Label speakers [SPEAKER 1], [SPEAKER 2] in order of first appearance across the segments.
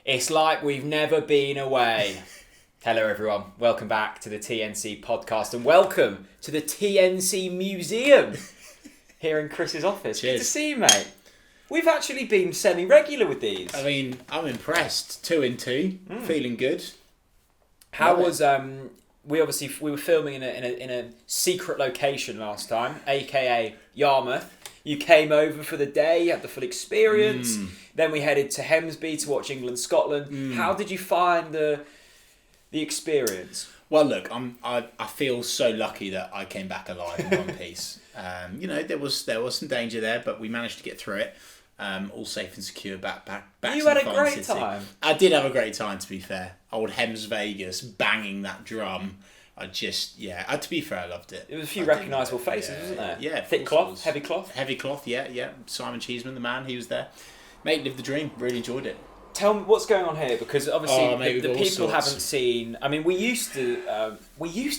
[SPEAKER 1] It's like we've never been away. Hello everyone, welcome back to the TNC Podcast and welcome to the TNC Museum here in Chris's office.
[SPEAKER 2] Cheers.
[SPEAKER 1] Good to see you, mate. We've actually been semi-regular with these.
[SPEAKER 2] I mean, I'm impressed. 2 in 2, feeling good.
[SPEAKER 1] How was we were filming in a secret location last time, aka Yarmouth. You came over for the day, you had the full experience. Then we headed to Hemsby to watch England-Scotland. How did you find the experience?
[SPEAKER 2] Well, look, I feel so lucky that I came back alive in one piece. There was some danger there, but we managed to get through it. All safe and secure back.
[SPEAKER 1] You had a great time.
[SPEAKER 2] I did have a great time, to be fair. Old Hems Vegas banging that drum. To be fair, I loved it.
[SPEAKER 1] There was a few recognisable faces, wasn't there?
[SPEAKER 2] Yeah.
[SPEAKER 1] Thick cloth, heavy cloth.
[SPEAKER 2] Heavy cloth, yeah. Simon Cheeseman, the man, he was there. Mate, lived the dream. Really enjoyed it.
[SPEAKER 1] Tell me what's going on here, because obviously the people
[SPEAKER 2] sorts.
[SPEAKER 1] haven't seen. I mean, we used to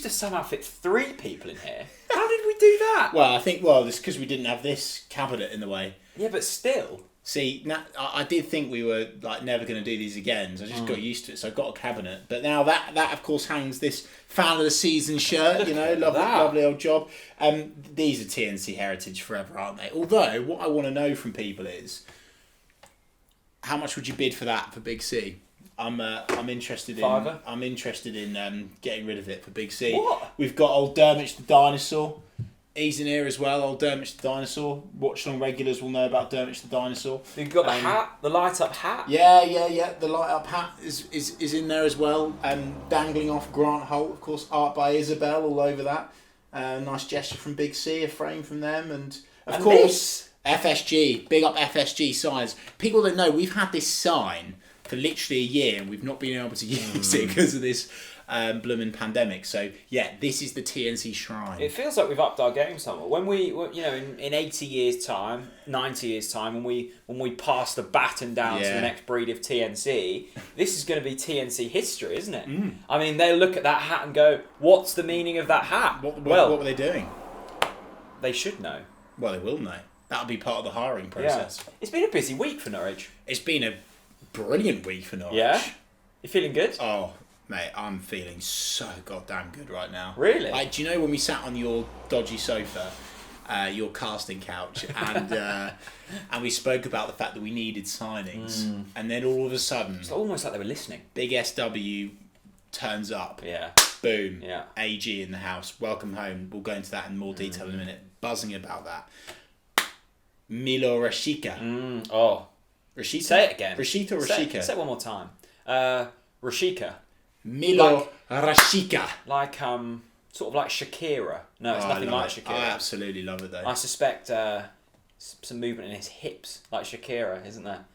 [SPEAKER 1] somehow fit 3 people in here. How did we do that?
[SPEAKER 2] Well, I think it's because we didn't have this cabinet in the way.
[SPEAKER 1] Yeah, but still.
[SPEAKER 2] See, I did think we were never going to do these again, so I just got used to it. So I got a cabinet, but now that of course hangs this fan of the season shirt. Lovely old job. These are TNC heritage forever, aren't they? Although what I want to know from people is, how much would you bid for that for Big C? I'm interested in.
[SPEAKER 1] Fiver?
[SPEAKER 2] I'm interested in getting rid of it for Big C.
[SPEAKER 1] What?
[SPEAKER 2] We've got old Dermot the dinosaur. He's in here as well, old Dermot the dinosaur. Watch-along regulars will know about Dermot the dinosaur.
[SPEAKER 1] You've got the hat, the light-up hat.
[SPEAKER 2] Yeah. The light-up hat is in there as well. Dangling off Grant Holt, of course, art by Isabel all over that. Nice gesture from Big C, a frame from them, and of course FSG. Big up FSG signs. People don't know we've had this sign for literally a year, and we've not been able to use it because of this. Blooming pandemic. So yeah, this is the TNC shrine.
[SPEAKER 1] It feels like we've upped our game somewhat. When we, in 80 years' time, 90 years' time, when we pass the baton down to the next breed of TNC, this is going to be TNC history, isn't it? I mean, they'll look at that hat and go, "What's the meaning of that hat?"
[SPEAKER 2] What were they doing?
[SPEAKER 1] They should know.
[SPEAKER 2] Well, they will know. That'll be part of the hiring process.
[SPEAKER 1] Yeah. It's been a busy week for Norwich.
[SPEAKER 2] It's been a brilliant week for Norwich.
[SPEAKER 1] Yeah, you feeling good?
[SPEAKER 2] Oh. Mate, I'm feeling so goddamn good right now.
[SPEAKER 1] Really?
[SPEAKER 2] Do you know when we sat on your dodgy sofa, your casting couch, and we spoke about the fact that we needed signings, and then all of a sudden,
[SPEAKER 1] it's almost like they were listening.
[SPEAKER 2] Big SW turns up.
[SPEAKER 1] Yeah.
[SPEAKER 2] Boom.
[SPEAKER 1] Yeah.
[SPEAKER 2] AG in the house. Welcome home. We'll go into that in more detail in a minute. Buzzing about that. Milo Raschica.
[SPEAKER 1] Oh.
[SPEAKER 2] Raschica?
[SPEAKER 1] Say it again.
[SPEAKER 2] Raschica or Raschica?
[SPEAKER 1] Say it one more time. Raschica.
[SPEAKER 2] Milo Raschica.
[SPEAKER 1] Like sort of like Shakira. No, it's nothing like Shakira.
[SPEAKER 2] I absolutely love it though.
[SPEAKER 1] I suspect some movement in his hips, like Shakira, isn't there?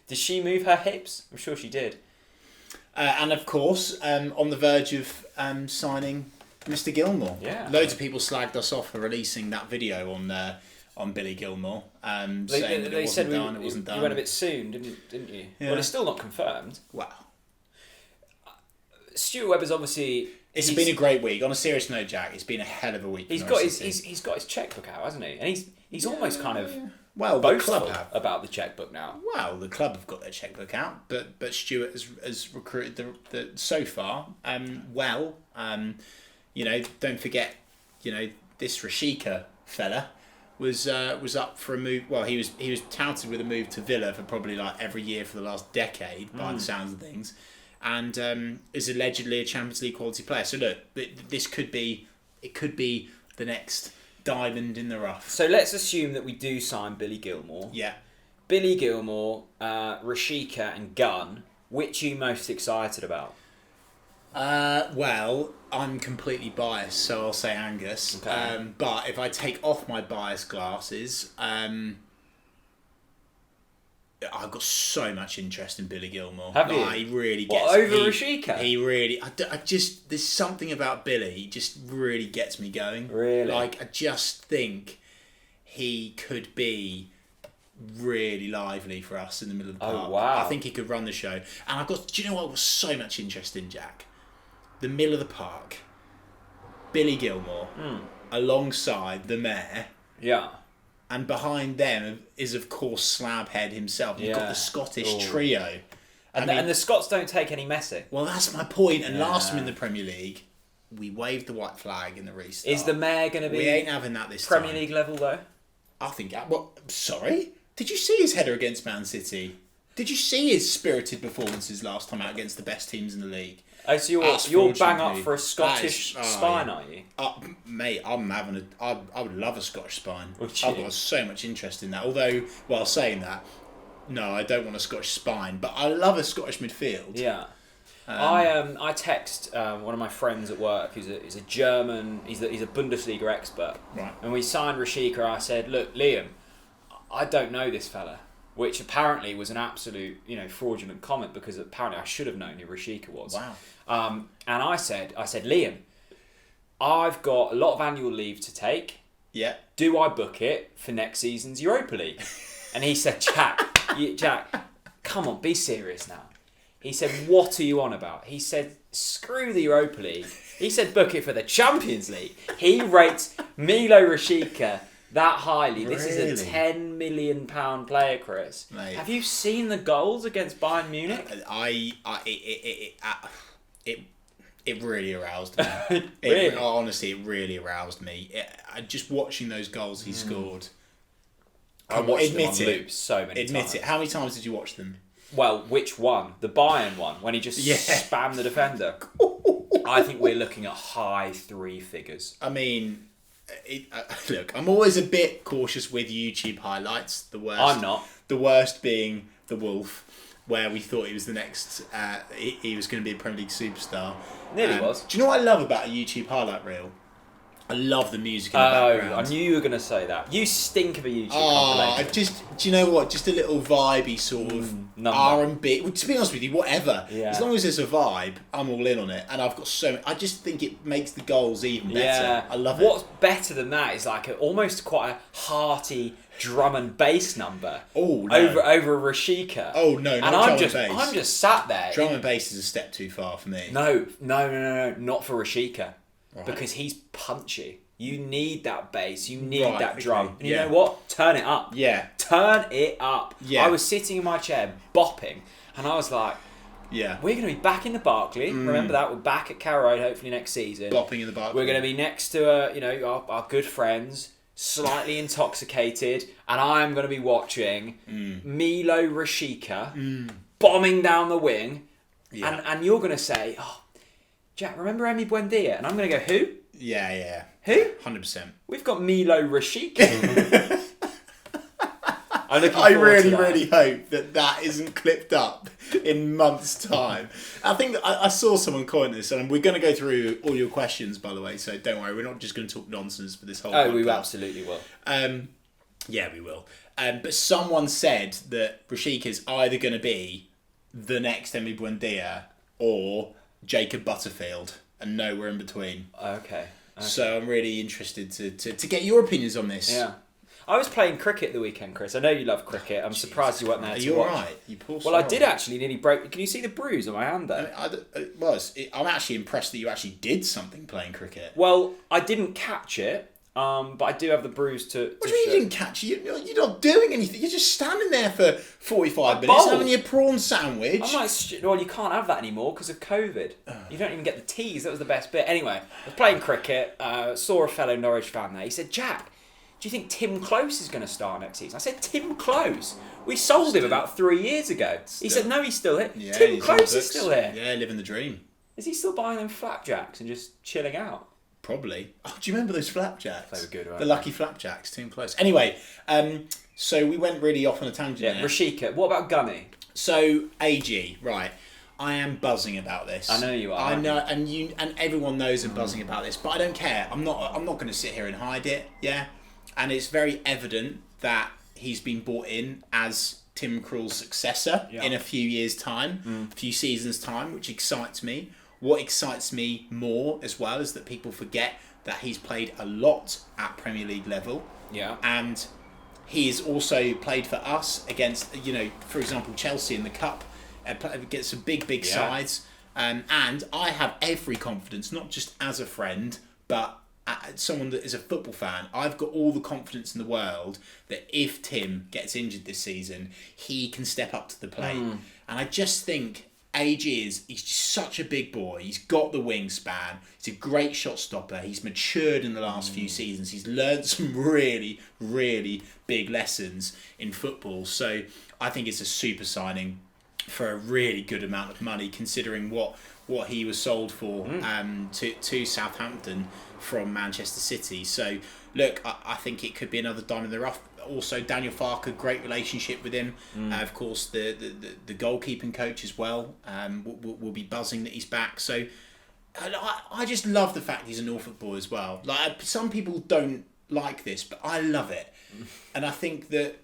[SPEAKER 1] Did she move her hips? I'm sure she did.
[SPEAKER 2] And of course, on the verge of signing Mr. Gilmour.
[SPEAKER 1] Yeah.
[SPEAKER 2] Loads of people slagged us off for releasing that video on Billy Gilmour. Saying that it wasn't done.
[SPEAKER 1] You went a bit soon, didn't you? Yeah. Well, it's still not confirmed.
[SPEAKER 2] Wow.
[SPEAKER 1] Stuart Webber's obviously.
[SPEAKER 2] It's been a great week. On a serious note, Jack, it's been a hell of a week.
[SPEAKER 1] He's got his checkbook out, hasn't he? And he's almost kind of
[SPEAKER 2] the club have
[SPEAKER 1] about the checkbook now.
[SPEAKER 2] Well, the club have got their checkbook out, but Stuart has recruited the so far. Don't forget, this Raschica fella was up for a move. Well, he was touted with a move to Villa for probably like every year for the last decade, by the sounds of things. And is allegedly a Champions League quality player. So look, this could be the next diamond in the rough.
[SPEAKER 1] So let's assume that we do sign Billy Gilmour.
[SPEAKER 2] Yeah.
[SPEAKER 1] Billy Gilmour, Raschica and Gunn. Which are you most excited about?
[SPEAKER 2] Well, I'm completely biased, so I'll say Angus.
[SPEAKER 1] Okay.
[SPEAKER 2] But if I take off my bias glasses, I've got so much interest in Billy Gilmour.
[SPEAKER 1] Have you?
[SPEAKER 2] He really gets
[SPEAKER 1] over Raschica?
[SPEAKER 2] He really. There's something about Billy. He just really gets me going.
[SPEAKER 1] Really?
[SPEAKER 2] I just think he could be really lively for us in the middle of the park.
[SPEAKER 1] Oh, wow.
[SPEAKER 2] I think he could run the show. And do you know what I was so much interest in, Jack? The middle of the park. Billy Gilmour alongside the mayor.
[SPEAKER 1] Yeah.
[SPEAKER 2] And behind them is, of course, Slabhead himself. You've got the Scottish trio.
[SPEAKER 1] And the Scots don't take any messing.
[SPEAKER 2] Well, that's my point. And last time in the Premier League, we waved the white flag in the restart.
[SPEAKER 1] Is the mayor going to be...
[SPEAKER 2] We ain't having that this
[SPEAKER 1] Premier
[SPEAKER 2] time.
[SPEAKER 1] League level, though?
[SPEAKER 2] I think... Well, sorry? Did you see his header against Man City? Did you see his spirited performances last time out against the best teams in the league?
[SPEAKER 1] Oh, so you're bang up for a Scottish spine, are you?
[SPEAKER 2] Mate, I would love a Scottish spine.
[SPEAKER 1] Would
[SPEAKER 2] I've
[SPEAKER 1] you?
[SPEAKER 2] got so much interest in that. Although, while saying that, no, I don't want a Scottish spine, but I love a Scottish midfield.
[SPEAKER 1] Yeah. I text one of my friends at work who's a German, he's a Bundesliga expert.
[SPEAKER 2] Right.
[SPEAKER 1] And we signed Raschica. I said, look, Liam, I don't know this fella. Which apparently was an absolute, fraudulent comment because apparently I should have known who Raschica was.
[SPEAKER 2] Wow.
[SPEAKER 1] And I said, Liam, I've got a lot of annual leave to take.
[SPEAKER 2] Yeah.
[SPEAKER 1] Do I book it for next season's Europa League? And he said, Jack, come on, be serious now. He said, what are you on about? He said, screw the Europa League. He said, book it for the Champions League. He rates Milo Raschica that highly. This is a £10 million player, Chris.
[SPEAKER 2] Mate.
[SPEAKER 1] Have you seen the goals against Bayern Munich?
[SPEAKER 2] It really aroused me.
[SPEAKER 1] Really?
[SPEAKER 2] Honestly, it really aroused me. Just watching those goals he scored.
[SPEAKER 1] I watched them on loop so many times.
[SPEAKER 2] Admit it. How many times did you watch them?
[SPEAKER 1] Well, which one? The Bayern one, when he just spammed the defender. I think we're looking at high three figures.
[SPEAKER 2] I mean... look, I'm always a bit cautious with YouTube highlights. The worst.
[SPEAKER 1] I'm not.
[SPEAKER 2] The worst being the Wolf, where we thought he was the next. He was going to be a Premier League superstar.
[SPEAKER 1] Nearly was.
[SPEAKER 2] Do you know what I love about a YouTube highlight reel? I love the music in the background.
[SPEAKER 1] I knew you were going to say that. You stink of a YouTube compilation.
[SPEAKER 2] Do you know what? Just a little vibey sort of R&B. Well, to be honest with you, whatever.
[SPEAKER 1] Yeah.
[SPEAKER 2] As long as there's a vibe, I'm all in on it. And I've got I just think it makes the goals even better.
[SPEAKER 1] Yeah.
[SPEAKER 2] I love it.
[SPEAKER 1] What's better than that is like almost quite a hearty drum and bass number.
[SPEAKER 2] Oh, no.
[SPEAKER 1] Over a Raschica.
[SPEAKER 2] Oh, no, not drum and bass.
[SPEAKER 1] I'm just sat there.
[SPEAKER 2] Drum and bass is a step too far for me.
[SPEAKER 1] No, not for Raschica.
[SPEAKER 2] Right.
[SPEAKER 1] Because he's punchy. You need that bass. You need that
[SPEAKER 2] okay.
[SPEAKER 1] drum. And you
[SPEAKER 2] Yeah.
[SPEAKER 1] know what? Turn it up.
[SPEAKER 2] Yeah.
[SPEAKER 1] Turn it up.
[SPEAKER 2] Yeah.
[SPEAKER 1] I was sitting in my chair bopping, and I was like,
[SPEAKER 2] yeah,
[SPEAKER 1] we're going to be back in the Barclay. Remember that? We're back at Carrow Road hopefully next season.
[SPEAKER 2] Bopping in the Barclay.
[SPEAKER 1] We're going to be next to our good friends, slightly intoxicated, and I'm going to be watching Milo Raschica bombing down the wing, and you're going to say, oh, Jack, remember Emi Buendia? And I'm going to go, who?
[SPEAKER 2] Yeah.
[SPEAKER 1] Who?
[SPEAKER 2] 100%.
[SPEAKER 1] We've got Milo Raschica.
[SPEAKER 2] I really hope that isn't clipped up in months' time. I think I saw someone coin this, and we're going to go through all your questions, by the way, so don't worry, we're not just going to talk nonsense for this whole podcast.
[SPEAKER 1] We absolutely will.
[SPEAKER 2] Yeah, we will. But someone said that Raschica's either going to be the next Emi Buendia or Jacob Butterfield, and nowhere in between.
[SPEAKER 1] Okay.
[SPEAKER 2] So I'm really interested to get your opinions on this.
[SPEAKER 1] Yeah. I was playing cricket the weekend, Chris. I know you love cricket. I'm surprised you weren't there to watch.
[SPEAKER 2] Are you alright? You poor
[SPEAKER 1] Well, I did actually nearly break... Can you see the bruise on my hand there?
[SPEAKER 2] I'm actually impressed that you actually did something playing cricket.
[SPEAKER 1] Well, I didn't catch it, but I do have the bruise to
[SPEAKER 2] What do you mean you didn't catch it? You're not doing anything. You're just standing there for 45 minutes
[SPEAKER 1] bowled.
[SPEAKER 2] having your prawn sandwich.
[SPEAKER 1] I'm like, well, you can't have that anymore because of COVID. You don't even get the teas. That was the best bit. Anyway, I was playing cricket. Saw a fellow Norwich fan there. He said, Jack, do you think Tim Close is going to start next season? I said, Tim Close? We sold him about 3 years ago. He said, no, he's still here.
[SPEAKER 2] Yeah,
[SPEAKER 1] Tim Close is still here.
[SPEAKER 2] Yeah, living the dream.
[SPEAKER 1] Is he still buying them flapjacks and just chilling out?
[SPEAKER 2] Probably. Oh, do you remember those flapjacks?
[SPEAKER 1] They were good, weren't
[SPEAKER 2] The
[SPEAKER 1] they?
[SPEAKER 2] lucky flapjacks, Tim Close. Anyway, so we went really off on a tangent
[SPEAKER 1] Yeah,
[SPEAKER 2] there.
[SPEAKER 1] Raschica. What about Gunny?
[SPEAKER 2] So, AG, right. I am buzzing about this.
[SPEAKER 1] I know you are.
[SPEAKER 2] I know, and everyone knows I'm buzzing about this, but I don't care. I'm not going to sit here and hide it. Yeah, and it's very evident that he's been brought in as Tim Krul's successor in a few years' time, a few seasons' time, which excites me. What excites me more as well is that people forget that he's played a lot at Premier League level.
[SPEAKER 1] Yeah.
[SPEAKER 2] And he's also played for us against, for example, Chelsea in the Cup, against some big sides. And I have every confidence, not just as a friend, but someone that is a football fan, I've got all the confidence in the world that if Tim gets injured this season, he can step up to the plate. And I just think he's just such a big boy. He's got the wingspan. He's a great shot stopper. He's matured in the last few seasons. He's learned some really, really big lessons in football. So I think it's a super signing for a really good amount of money, considering what he was sold for to Southampton from Manchester City. So look, I think it could be another diamond in the rough. Also, Daniel Farke, great relationship with him. Of course, the goalkeeping coach as well will be buzzing that he's back. So I just love the fact he's a Norfolk boy as well. Like, some people don't like this, but I love it. And I think that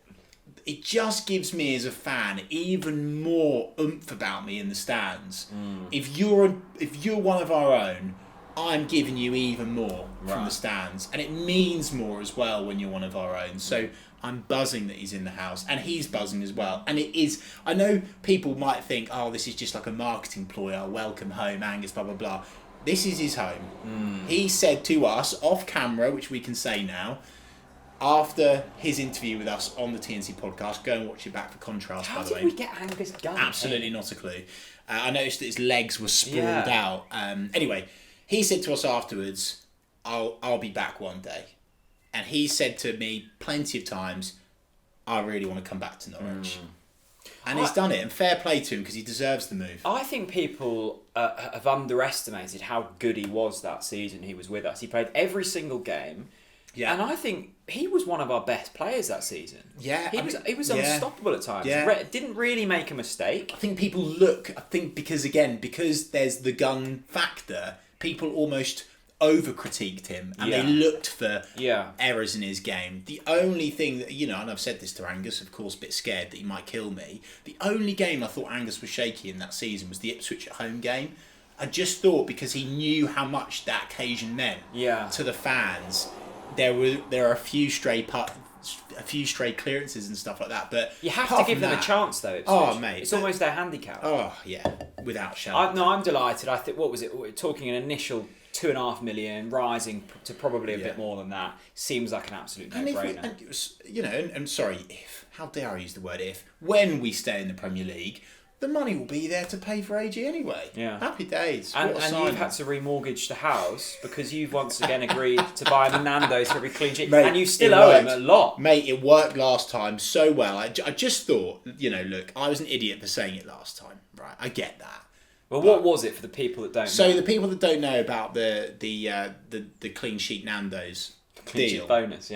[SPEAKER 2] it just gives me as a fan even more oomph about me in the stands. If you're one of our own, I'm giving you even more from the stands, and it means more as well when you're one of our own. So I'm buzzing that he's in the house, and he's buzzing as well. And it is, I know people might think, oh, this is just like a marketing ploy, oh, welcome home Angus, blah blah blah. This is his home. He said to us off camera, which we can say now, after his interview with us on the TNC podcast, go and watch it back for contrast.
[SPEAKER 1] How
[SPEAKER 2] by the way,
[SPEAKER 1] did we get Angus Gunn?
[SPEAKER 2] Absolutely not a clue. I noticed that his legs were sprawled out. Anyway, he said to us afterwards, I'll be back one day. And he said to me plenty of times, I really want to come back to Norwich. And he's done it, and fair play to him, because he deserves the move.
[SPEAKER 1] I think people have underestimated how good he was that season he was with us. He played every single game. Yeah. And I think he was one of our best players that season.
[SPEAKER 2] Yeah.
[SPEAKER 1] He was unstoppable at times.
[SPEAKER 2] Yeah.
[SPEAKER 1] Didn't really make a mistake.
[SPEAKER 2] I think people because there's the Gunn factor, people almost over-critiqued him, and they looked for errors in his game. The only thing that, and I've said this to Angus, of course, a bit scared that he might kill me, the only game I thought Angus was shaky in that season was the Ipswich at home game. I just thought, because he knew how much that occasion meant to the fans, there are a few stray clearances and stuff like that, but
[SPEAKER 1] you have to give them a chance, though. Ipswich.
[SPEAKER 2] Oh, mate,
[SPEAKER 1] it's almost their handicap.
[SPEAKER 2] Oh yeah, without shadow.
[SPEAKER 1] I'm delighted. I think, what was it? We're talking an initial 2.5 million, rising to probably a bit more than that. Seems like an absolute no-brainer.
[SPEAKER 2] And sorry, how dare I use the word if? When we stay in the Premier League, the money will be there to pay for AG anyway. Yeah. Happy days.
[SPEAKER 1] And you've had to remortgage the house because you've once again agreed to buy the Nando's for every clean sheet. Mate, and you still owe him a lot.
[SPEAKER 2] Mate, it worked last time so well. I just thought, look, I was an idiot for saying it last time. Right, I get that.
[SPEAKER 1] Well, what was it for the people that don't know?
[SPEAKER 2] So the people that don't know about the clean sheet Nando's
[SPEAKER 1] clean
[SPEAKER 2] deal
[SPEAKER 1] sheet bonus,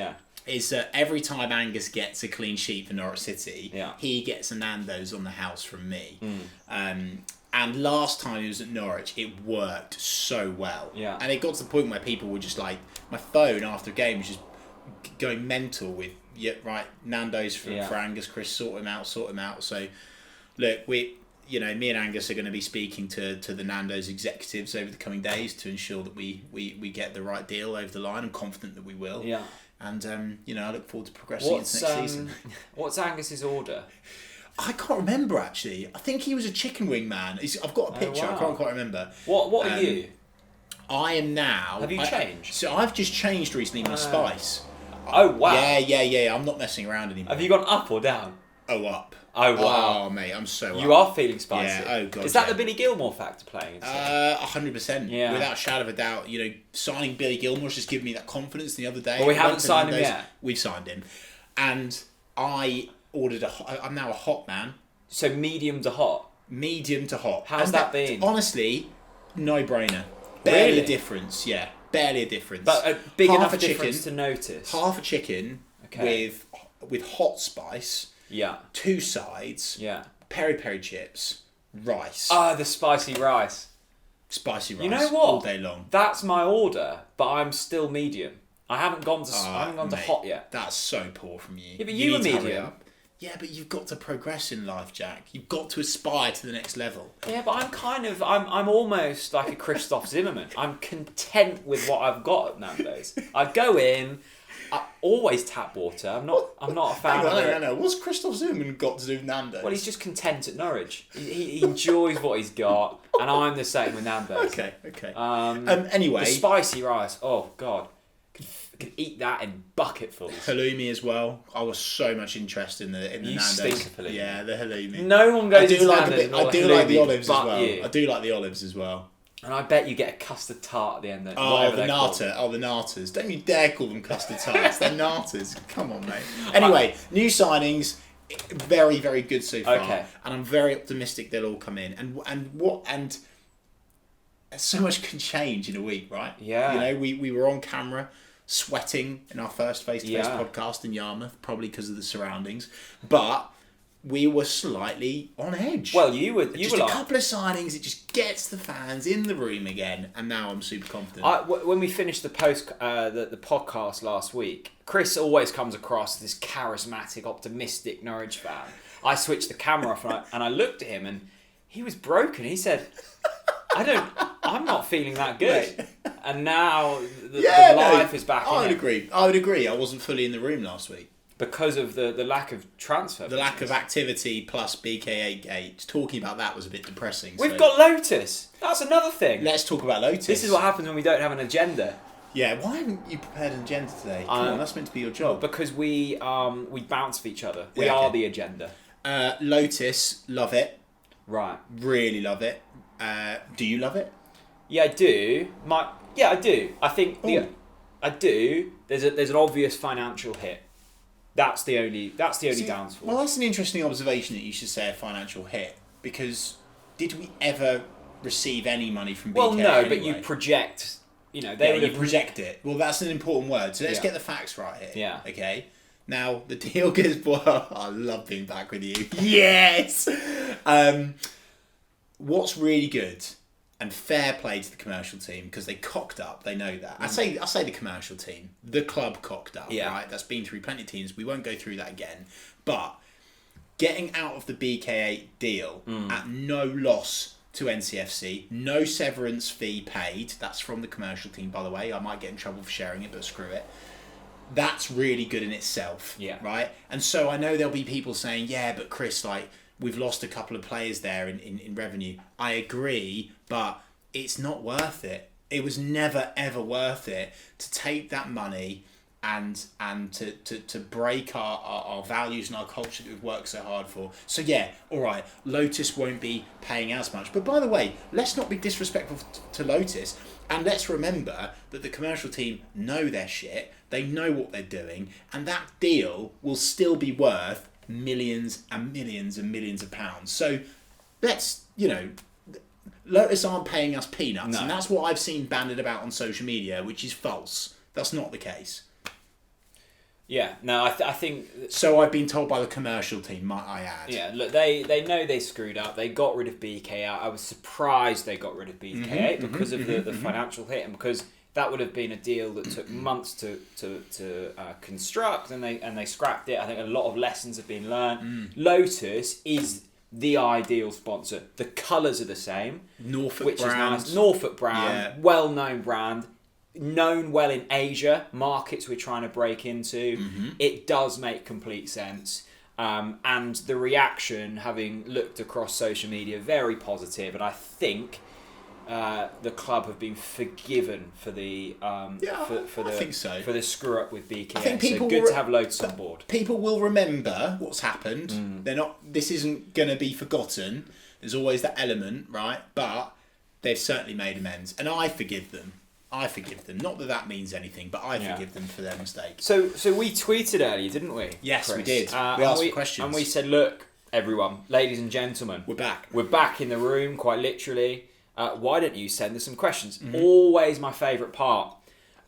[SPEAKER 2] is that every time Angus gets a clean sheet for Norwich City, he gets a Nando's on the house from me. And last time he was at Norwich, it worked so well. Yeah. And it got to the point where people were just like, my phone after a game was just going mental with, Nando's for Angus, Chris, sort him out. So, look, me and Angus are going to be speaking to the Nando's executives over the coming days to ensure that we get the right deal over the line. I'm confident that we will. Yeah. And, I look forward to progressing into next season.
[SPEAKER 1] What's Angus's order?
[SPEAKER 2] I can't remember, actually. I think he was a chicken wing man. I've got a picture. I can't quite remember.
[SPEAKER 1] What are you?
[SPEAKER 2] I am now...
[SPEAKER 1] Have you changed?
[SPEAKER 2] So I've just changed recently my spice.
[SPEAKER 1] Oh, wow.
[SPEAKER 2] Yeah. I'm not messing around anymore.
[SPEAKER 1] Have you gone up or down?
[SPEAKER 2] Oh, up.
[SPEAKER 1] Oh, wow.
[SPEAKER 2] Oh, mate, I'm so
[SPEAKER 1] You are feeling spicy.
[SPEAKER 2] Yeah, oh, God.
[SPEAKER 1] Is that the Billy Gilmour factor playing?
[SPEAKER 2] 100%. Yeah. Without a shadow of a doubt. Signing Billy Gilmour's just given me that confidence the other day.
[SPEAKER 1] Well, we haven't signed him yet.
[SPEAKER 2] We've signed him. And I ordered I'm now a hot man.
[SPEAKER 1] So medium to hot?
[SPEAKER 2] Medium to hot.
[SPEAKER 1] How's that been?
[SPEAKER 2] Honestly, no-brainer. Barely a difference, Barely a difference.
[SPEAKER 1] But a big enough difference to notice.
[SPEAKER 2] Half a chicken with hot spice.
[SPEAKER 1] Yeah.
[SPEAKER 2] 2 sides. Yeah. Peri-peri chips. Rice.
[SPEAKER 1] The spicy rice.
[SPEAKER 2] Spicy rice.
[SPEAKER 1] You know what?
[SPEAKER 2] All day long.
[SPEAKER 1] That's my order, but I'm still medium. I haven't gone to hot yet.
[SPEAKER 2] That's so poor from you.
[SPEAKER 1] Yeah, but you were medium.
[SPEAKER 2] Yeah, but you've got to progress in life, Jack. You've got to aspire to the next level.
[SPEAKER 1] Yeah, but I'm almost like a Christoph Zimmerman. I'm content with what I've got at Nando's. I go in, I always tap water. I'm not a fan of it.
[SPEAKER 2] No. What's Christoph Zimmerman got to do with Nando's?
[SPEAKER 1] Well, he's just content at Norwich. He enjoys what he's got, and I'm the same with Nando's.
[SPEAKER 2] Okay. Anyway,
[SPEAKER 1] the spicy rice. Oh God. could eat that in bucketfuls.
[SPEAKER 2] Halloumi as well. I was so much interested in the
[SPEAKER 1] You
[SPEAKER 2] Nando's.
[SPEAKER 1] stink of halloumi.
[SPEAKER 2] Yeah, the halloumi.
[SPEAKER 1] No one goes into
[SPEAKER 2] like
[SPEAKER 1] Nando's.
[SPEAKER 2] I do like the olives as
[SPEAKER 1] but
[SPEAKER 2] well.
[SPEAKER 1] you.
[SPEAKER 2] I do like the olives as well.
[SPEAKER 1] And I bet you get a custard tart at the end.
[SPEAKER 2] The nata. Oh, the natas. Don't you dare call them custard tarts. They're natas. Come on, mate. Anyway, new signings. Very, very good so far.
[SPEAKER 1] Okay.
[SPEAKER 2] And I'm very optimistic they'll all come in. And so much can change in a week, right?
[SPEAKER 1] Yeah.
[SPEAKER 2] You know, we were on camera sweating in our first face-to-face
[SPEAKER 1] Yeah.
[SPEAKER 2] podcast in Yarmouth, probably because of the surroundings. But we were slightly on edge.
[SPEAKER 1] Well, you were
[SPEAKER 2] just a couple of signings, it just gets the fans in the room again, and now I'm super confident.
[SPEAKER 1] When we finished the podcast last week, Chris always comes across this charismatic, optimistic Norwich fan. I switched the camera off and I looked at him and he was broken. He said, I'm not feeling that good. And now the life is back in.
[SPEAKER 2] I would agree. I wasn't fully in the room last week.
[SPEAKER 1] Because of the lack of transfer.
[SPEAKER 2] The lack of activity plus BK8 gate. Talking about that was a bit depressing.
[SPEAKER 1] We've got Lotus. That's another thing.
[SPEAKER 2] Let's talk about Lotus.
[SPEAKER 1] This is what happens when we don't have an agenda.
[SPEAKER 2] Yeah, why haven't you prepared an agenda today? Come on, that's meant to be your job.
[SPEAKER 1] Because we bounce off each other. We are the agenda.
[SPEAKER 2] Lotus, love it.
[SPEAKER 1] Right.
[SPEAKER 2] Really love it. Do you love it?
[SPEAKER 1] Yeah, I do. I do. I think I do. There's an obvious financial hit. That's the only downfall.
[SPEAKER 2] Well, that's an interesting observation that you should say a financial hit, because did we ever receive any money from BK?
[SPEAKER 1] Well, no,
[SPEAKER 2] anyway?
[SPEAKER 1] but you project. You know,
[SPEAKER 2] you project it. Well, that's an important word. So let's get the facts right here.
[SPEAKER 1] Yeah.
[SPEAKER 2] Okay. Now the deal gets. Well, I love being back with you. Yes. What's really good. And fair play to the commercial team, because they cocked up. They know that. I say the commercial team. The club cocked up.
[SPEAKER 1] Yeah.
[SPEAKER 2] Right. That's been through plenty of teams. We won't go through that again. But getting out of the BK8 deal at no loss to NCFC, no severance fee paid. That's from the commercial team, by the way. I might get in trouble for sharing it, but screw it. That's really good in itself.
[SPEAKER 1] Yeah.
[SPEAKER 2] Right. And so I know there'll be people saying, yeah, but Chris, like, we've lost a couple of players there in revenue. I agree, but it's not worth it. It was never, ever worth it to take that money and to break our values and our culture that we've worked so hard for. So yeah, all right, Lotus won't be paying as much. But by the way, let's not be disrespectful to Lotus. And let's remember that the commercial team know their shit. They know what they're doing. And that deal will still be worth millions and millions and millions of pounds. So let's, Lotus aren't paying us peanuts.
[SPEAKER 1] No.
[SPEAKER 2] And that's what I've seen banded about on social media, which is false. That's not the case.
[SPEAKER 1] Yeah, no, I think...
[SPEAKER 2] So I've been told by the commercial team, might I add.
[SPEAKER 1] Yeah, look, they know they screwed up. They got rid of BK out. I was surprised they got rid of BK because of the financial hit, and because that would have been a deal that took months to construct, and they scrapped it. I think a lot of lessons have been learned. Lotus is the ideal sponsor. The colours are the same.
[SPEAKER 2] Norfolk brand.
[SPEAKER 1] Is nice. Norfolk brand,
[SPEAKER 2] Yeah.
[SPEAKER 1] well-known brand. Known well in Asia, markets we're trying to break into. It does make complete sense. And the reaction, having looked across social media, very positive. And I think the club have been forgiven for the for the screw up with BK.
[SPEAKER 2] I think people
[SPEAKER 1] so good to have Lotus on board.
[SPEAKER 2] People will remember what's happened. They're not. This isn't going to be forgotten. There's always that element, right? But they've certainly made amends, and I forgive them. Not that means anything, but I forgive them for their mistake.
[SPEAKER 1] So we tweeted earlier, didn't we?
[SPEAKER 2] Yes,
[SPEAKER 1] Chris?
[SPEAKER 2] we did. We asked for questions.
[SPEAKER 1] And we said, look, everyone, ladies and gentlemen.
[SPEAKER 2] We're back.
[SPEAKER 1] We're back in the room, quite literally. Why don't you send us some questions? Always my favourite part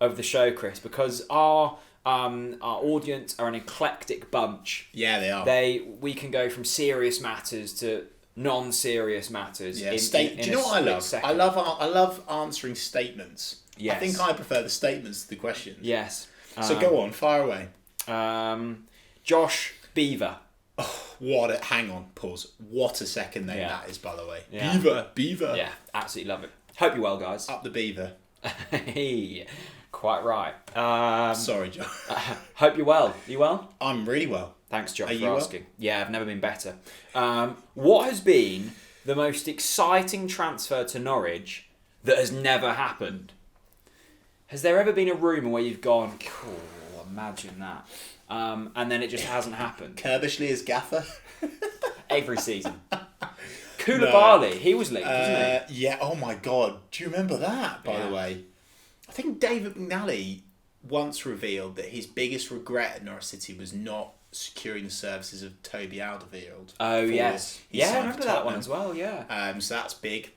[SPEAKER 1] of the show, Chris, because our audience are an eclectic bunch.
[SPEAKER 2] Yeah, they are.
[SPEAKER 1] We can go from serious matters to non-serious matters.
[SPEAKER 2] Yeah. Do you know what I love?
[SPEAKER 1] Second.
[SPEAKER 2] I love answering statements.
[SPEAKER 1] Yes.
[SPEAKER 2] I think I prefer the statements to the questions.
[SPEAKER 1] Yes.
[SPEAKER 2] So go on, fire away.
[SPEAKER 1] Josh Beaver.
[SPEAKER 2] Oh, hang on, pause. What a second name that is, by the way.
[SPEAKER 1] Yeah.
[SPEAKER 2] Beaver.
[SPEAKER 1] Yeah, absolutely love it. Hope you're well, guys.
[SPEAKER 2] Up the beaver.
[SPEAKER 1] Hey, quite right.
[SPEAKER 2] Sorry, Josh.
[SPEAKER 1] Hope you're well. You well?
[SPEAKER 2] I'm really well.
[SPEAKER 1] Thanks, Josh,
[SPEAKER 2] Are
[SPEAKER 1] for
[SPEAKER 2] you
[SPEAKER 1] asking. Well? Yeah, I've never been better. What has been the most exciting transfer to Norwich that has never happened? Has there ever been a rumour where you've gone, cool, imagine that, and then it just hasn't happened?
[SPEAKER 2] Kirbishley as gaffer?
[SPEAKER 1] Every season. Koulibaly, he was linked, wasn't
[SPEAKER 2] he? Yeah, oh my God. Do you remember that, by the way? I think David McNally once revealed that his biggest regret at Norwich City was not securing the services of Toby Alderweireld.
[SPEAKER 1] Oh, yes. Yeah, I remember that one as well, yeah.
[SPEAKER 2] So that's big.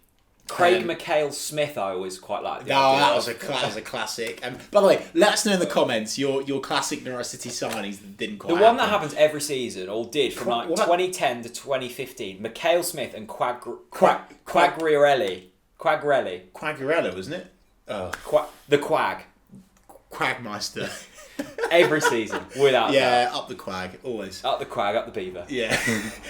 [SPEAKER 1] Craig McHale-Smith, I always quite liked.
[SPEAKER 2] That was a classic. By the way, let us know in the comments your classic Norwich City signings that didn't quite happen.
[SPEAKER 1] The one that happens every season, or did, from 2010 to 2015. McHale-Smith and Quagliarelli.
[SPEAKER 2] Quagliarella, wasn't it?
[SPEAKER 1] Oh. The Quag.
[SPEAKER 2] Quagmeister.
[SPEAKER 1] Every season, without
[SPEAKER 2] that. Up the Quag, always.
[SPEAKER 1] Up the Quag, up the Beaver.
[SPEAKER 2] Yeah.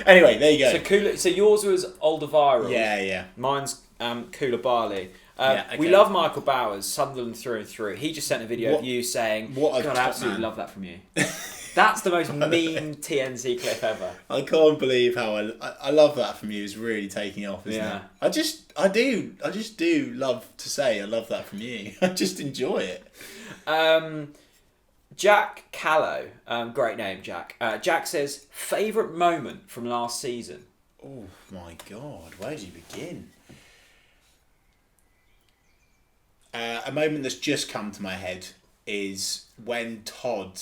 [SPEAKER 2] Anyway, there you
[SPEAKER 1] go. So yours was Alderweireld.
[SPEAKER 2] Yeah.
[SPEAKER 1] Mine's Koulibaly.
[SPEAKER 2] Okay.
[SPEAKER 1] We love Michael Bowers, Sunderland through and through. He just sent a video of you saying, God, I absolutely love that from you. That's the most mean TNC clip ever.
[SPEAKER 2] I can't believe how I love that from you. It's really taking off, isn't it? I just do love to say I love that from you. I just enjoy it.
[SPEAKER 1] Jack Callow, great name, Jack. Jack says, favourite moment from last season?
[SPEAKER 2] Oh my God, where do you begin? A moment that's just come to my head is when Todd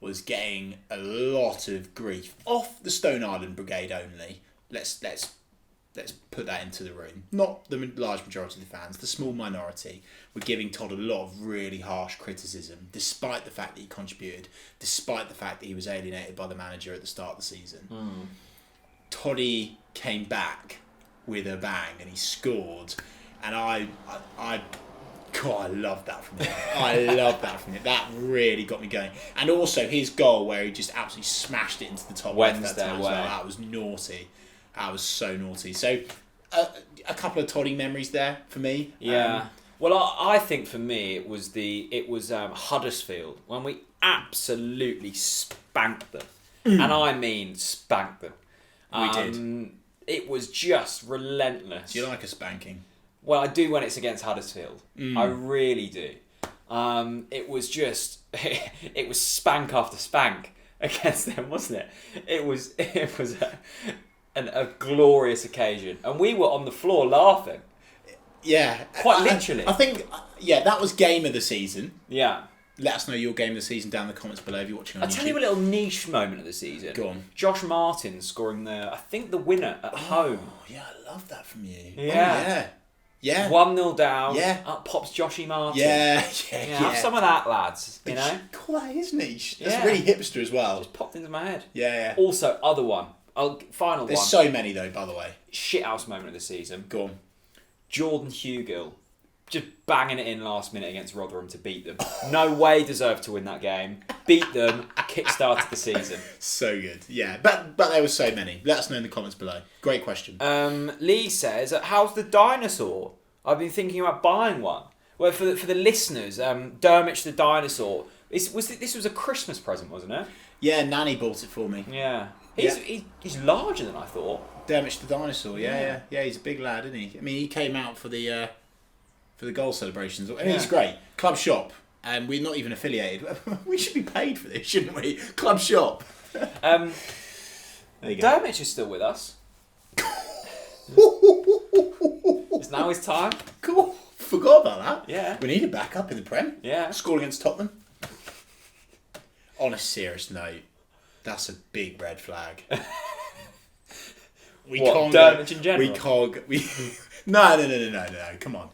[SPEAKER 2] was getting a lot of grief off the Stone Island Brigade only. Let's put that into the room. Not the large majority of the fans, the small minority were giving Todd a lot of really harsh criticism, despite the fact that he contributed, despite the fact that he was alienated by the manager at the start of the season. Toddy came back with a bang and he scored, and I love that from him. I love that from him. That really got me going. And also his goal where he just absolutely smashed it into the top left that time as well. That was naughty. That was so naughty. So a couple of Toddy memories there for me.
[SPEAKER 1] Yeah. Well, I think for me it was Huddersfield when we absolutely spanked them, and I mean spanked them.
[SPEAKER 2] We did.
[SPEAKER 1] It was just relentless.
[SPEAKER 2] Do you like a spanking?
[SPEAKER 1] Well, I do when it's against Huddersfield. I really do. It was just it was spank after spank against them, wasn't it? It was a glorious occasion, and we were on the floor laughing.
[SPEAKER 2] Yeah,
[SPEAKER 1] quite literally.
[SPEAKER 2] I think that was game of the season.
[SPEAKER 1] Yeah.
[SPEAKER 2] Let us know your game of the season down in the comments below if you're watching on YouTube.
[SPEAKER 1] I'll tell you a little niche moment of the season.
[SPEAKER 2] Go on.
[SPEAKER 1] Josh Martin scoring the winner at home.
[SPEAKER 2] Yeah, I love that from you.
[SPEAKER 1] Yeah.
[SPEAKER 2] Yeah.
[SPEAKER 1] 1-0 down.
[SPEAKER 2] Yeah.
[SPEAKER 1] Up pops Joshy Martin.
[SPEAKER 2] Yeah.
[SPEAKER 1] Have some of that, lads. You know?
[SPEAKER 2] Cool, that is niche. That's really hipster as well.
[SPEAKER 1] Just popped into my head.
[SPEAKER 2] Yeah.
[SPEAKER 1] Also, other one. Final one.
[SPEAKER 2] There's so many though, by the way.
[SPEAKER 1] Shithouse moment of the season.
[SPEAKER 2] Go on.
[SPEAKER 1] Jordan Hugill. Just banging it in last minute against Rotherham to beat them. No way deserved to win that game. Beat them, kick-started the season.
[SPEAKER 2] So good, yeah. But there were so many. Let us know in the comments below. Great question.
[SPEAKER 1] Lee says, how's the dinosaur? I've been thinking about buying one. Well, for the listeners, Dermich the dinosaur. This was a Christmas present, wasn't it?
[SPEAKER 2] Yeah, Nanny bought it for me.
[SPEAKER 1] Yeah. He's larger than I thought.
[SPEAKER 2] Dermich the dinosaur, yeah. He's a big lad, isn't he? I mean, he came out for the goal celebrations. I mean, he's great. Club Shop, and we're not even affiliated. We should be paid for this, shouldn't we? Club Shop.
[SPEAKER 1] There you go. Dermich is still with us. It's now his time.
[SPEAKER 2] Cool. Forgot about that.
[SPEAKER 1] Yeah.
[SPEAKER 2] We need a backup in the Prem.
[SPEAKER 1] Yeah.
[SPEAKER 2] Score against Tottenham. On a serious note, that's a big red flag.
[SPEAKER 1] Dermich in general?
[SPEAKER 2] No. Come on.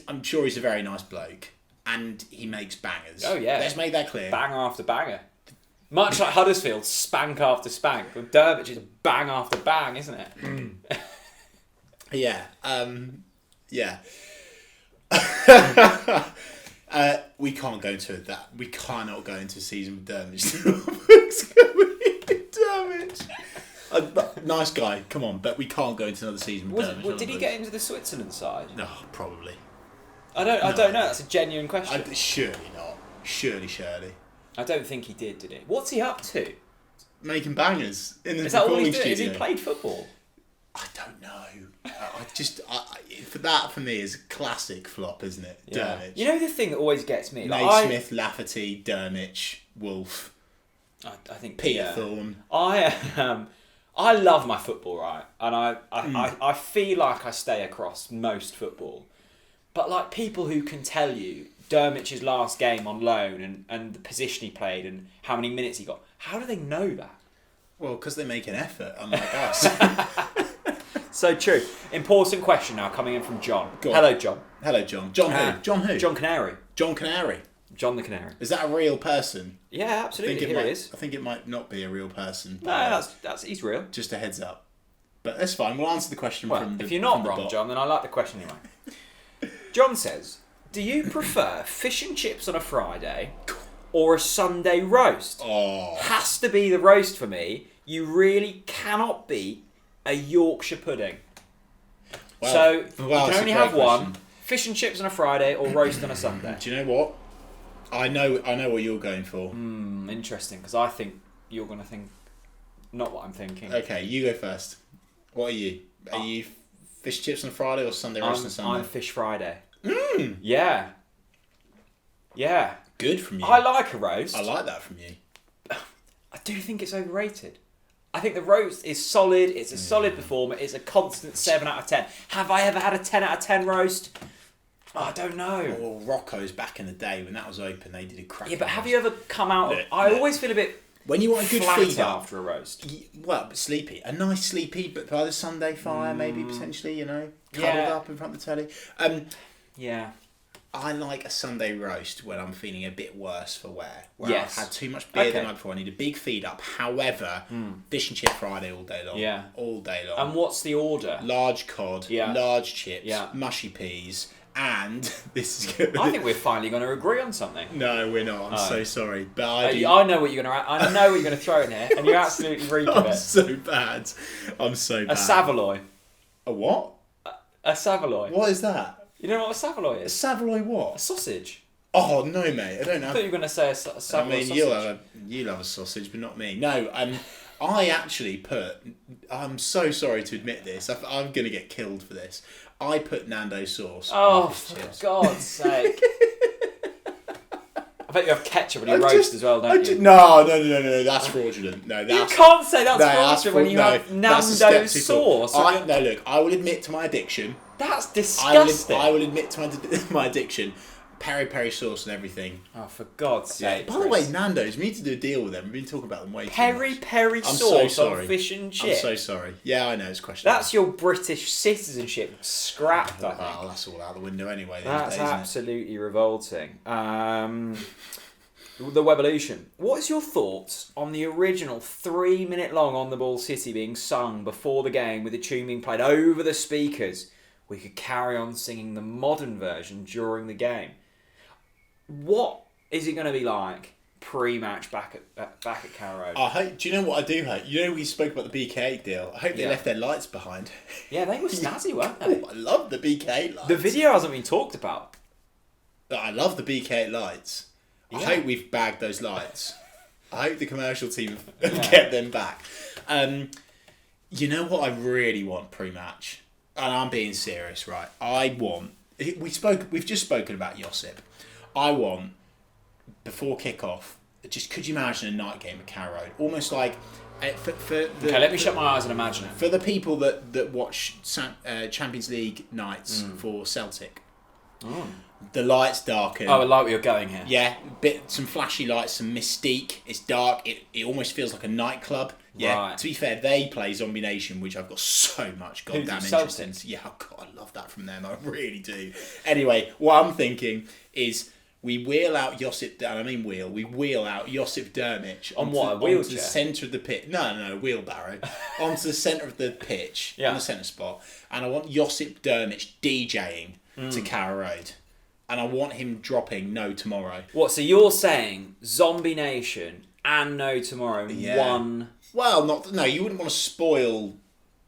[SPEAKER 2] I'm sure he's a very nice bloke, and he makes bangers.
[SPEAKER 1] Oh yeah.
[SPEAKER 2] Let's make that clear.
[SPEAKER 1] Banger after banger. Much like Huddersfield, spank after spank. With Dermich, it's bang after bang, isn't it?
[SPEAKER 2] Yeah. We can't go into that. We cannot go into a season with Dermich. Dermich. Nice guy, come on, but we can't go into another season with Dermich.
[SPEAKER 1] Did he get into the Switzerland side?
[SPEAKER 2] No, probably.
[SPEAKER 1] I don't know. That's a genuine question.
[SPEAKER 2] Surely not. Surely.
[SPEAKER 1] I don't think he did he? What's he up to?
[SPEAKER 2] Making bangers in the
[SPEAKER 1] Is that all
[SPEAKER 2] recording
[SPEAKER 1] he's doing?
[SPEAKER 2] studio.
[SPEAKER 1] Has he played football?
[SPEAKER 2] I don't know. For me is a classic flop, isn't it?
[SPEAKER 1] Yeah.
[SPEAKER 2] Dermich.
[SPEAKER 1] You know the thing that always gets me?
[SPEAKER 2] Naismith, Lafferty, Dermich, Wolf.
[SPEAKER 1] I think
[SPEAKER 2] Peter Thorne.
[SPEAKER 1] I love my football, right? And I feel like I stay across most football. But like people who can tell you Dermich's last game on loan and the position he played and how many minutes he got, how do they know that?
[SPEAKER 2] Well, because they make an effort, unlike us.
[SPEAKER 1] So true. Important question now coming in from John.
[SPEAKER 2] Hello,
[SPEAKER 1] John.
[SPEAKER 2] Hello, John. John who? John who?
[SPEAKER 1] John Canary.
[SPEAKER 2] John Canary.
[SPEAKER 1] John the Canary.
[SPEAKER 2] Is that a real person?
[SPEAKER 1] Yeah, absolutely. Here it is.
[SPEAKER 2] I think it might not be a real person.
[SPEAKER 1] No, he's real.
[SPEAKER 2] Just a heads up. But that's fine. We'll answer the question from the
[SPEAKER 1] if you're not wrong, John, then I like the question anyway. John says, do you prefer fish and chips on a Friday or a Sunday roast?
[SPEAKER 2] Oh.
[SPEAKER 1] Has to be the roast for me. You really cannot beat a Yorkshire pudding.
[SPEAKER 2] Well,
[SPEAKER 1] you can only have one. Fish and chips on a Friday or roast on a Sunday.
[SPEAKER 2] Do you know what? I know what you're going for.
[SPEAKER 1] Interesting, because I think you're going to think not what I'm thinking.
[SPEAKER 2] Okay, you go first. What are you? Are you fish chips on Friday or Sunday roast on Sunday?
[SPEAKER 1] I'm Fish Friday. Yeah. Yeah.
[SPEAKER 2] Good from you.
[SPEAKER 1] I like a roast.
[SPEAKER 2] I like that from you.
[SPEAKER 1] I do think it's overrated. I think the roast is solid. It's a solid performer. It's a constant 7 out of 10. Have I ever had a 10 out of 10 roast? Oh, I don't know.
[SPEAKER 2] Or Rocco's back in the day when that was open, they did a crack.
[SPEAKER 1] Yeah, but have you ever come out of... I always feel a bit
[SPEAKER 2] when you want a good
[SPEAKER 1] flat
[SPEAKER 2] feed
[SPEAKER 1] after a roast.
[SPEAKER 2] But sleepy. A nice sleepy, but by the Sunday fire, maybe, potentially, cuddled up in front of the telly.
[SPEAKER 1] Yeah.
[SPEAKER 2] I like a Sunday roast when I'm feeling a bit worse for wear. Where
[SPEAKER 1] Yes.
[SPEAKER 2] I've had too much beer the night before. I need a big feed up. However, fish and chip Friday all day long.
[SPEAKER 1] Yeah.
[SPEAKER 2] All day long.
[SPEAKER 1] And what's the order?
[SPEAKER 2] Large cod, large chips, mushy peas, and this is good.
[SPEAKER 1] I think we're finally going to agree on something.
[SPEAKER 2] No, we're not. I'm so sorry. But
[SPEAKER 1] I know what you're going to... I know what you're going to throw in here, and you absolutely reek of it.
[SPEAKER 2] I'm so bad.
[SPEAKER 1] A Savoy.
[SPEAKER 2] A what?
[SPEAKER 1] A Savoy.
[SPEAKER 2] What is that?
[SPEAKER 1] You know what a Savoy is?
[SPEAKER 2] A Savoy what?
[SPEAKER 1] A sausage.
[SPEAKER 2] Oh, no, mate. I don't know.
[SPEAKER 1] I thought you were going to say a Savoy sausage.
[SPEAKER 2] you'll have a sausage, but not me. No, I actually put... I'm so sorry to admit this. I'm going to get killed for this. I put Nando sauce on fish
[SPEAKER 1] for
[SPEAKER 2] chips.
[SPEAKER 1] God's sake. I bet you have ketchup on your roast as well, don't you?
[SPEAKER 2] No. That's fraudulent. No,
[SPEAKER 1] you can't say that's fraudulent when you have Nando sauce.
[SPEAKER 2] No, look, I will admit to my addiction.
[SPEAKER 1] That's disgusting.
[SPEAKER 2] I will admit to my addiction. Peri sauce and everything.
[SPEAKER 1] Oh, for God's sake.
[SPEAKER 2] By the way, Nando's, we need to do a deal with them. We've been talking about them way too much.
[SPEAKER 1] Peri sauce on fish and chips.
[SPEAKER 2] I'm so sorry. Yeah, I know, it's questionable.
[SPEAKER 1] That's your British citizenship scrapped, I think.
[SPEAKER 2] Well, that's all out the window anyway.
[SPEAKER 1] That's absolutely revolting. The Wevolution. What is your thoughts on the original 3-minute long On the Ball City being sung before the game with the tune being played over the speakers? We could carry on singing the modern version during the game. What is it going to be like pre-match back at Carrow Road?
[SPEAKER 2] I hope. Do you know what I do hope? We spoke about the BK8 deal. I hope they left their lights behind.
[SPEAKER 1] Yeah, they were snazzy, weren't they?
[SPEAKER 2] I love the BK8 lights.
[SPEAKER 1] The video hasn't been talked about.
[SPEAKER 2] I love the BK8 lights. I hope we've bagged those lights. I hope the commercial team get them back. You know what I really want pre-match? And I'm being serious, right? We've just spoken about Josip. I want, before kick-off, could you imagine a night game at Carrow Road? Almost like...
[SPEAKER 1] let me shut my eyes and imagine it.
[SPEAKER 2] For the people that watch Champions League nights for Celtic, the lights darken.
[SPEAKER 1] Oh, I like where you're going here.
[SPEAKER 2] Yeah, some flashy lights, some mystique. It's dark. It almost feels like a nightclub. Yeah. Right. To be fair, they play Zombie Nation, which I've got so much goddamn interest in. Yeah, God, I love that from them. I really do. Anyway, what I'm thinking is we wheel out Josip. We wheel out Josip Dermich
[SPEAKER 1] on what, a wheelchair?
[SPEAKER 2] Onto the centre of the pitch. No, wheelbarrow. Onto the centre of the pitch, on the centre spot, and I want Josip Dermich DJing to Carrow Road. And I want him dropping No Tomorrow.
[SPEAKER 1] What, so you're saying Zombie Nation and No Tomorrow one...
[SPEAKER 2] Well, you wouldn't want to spoil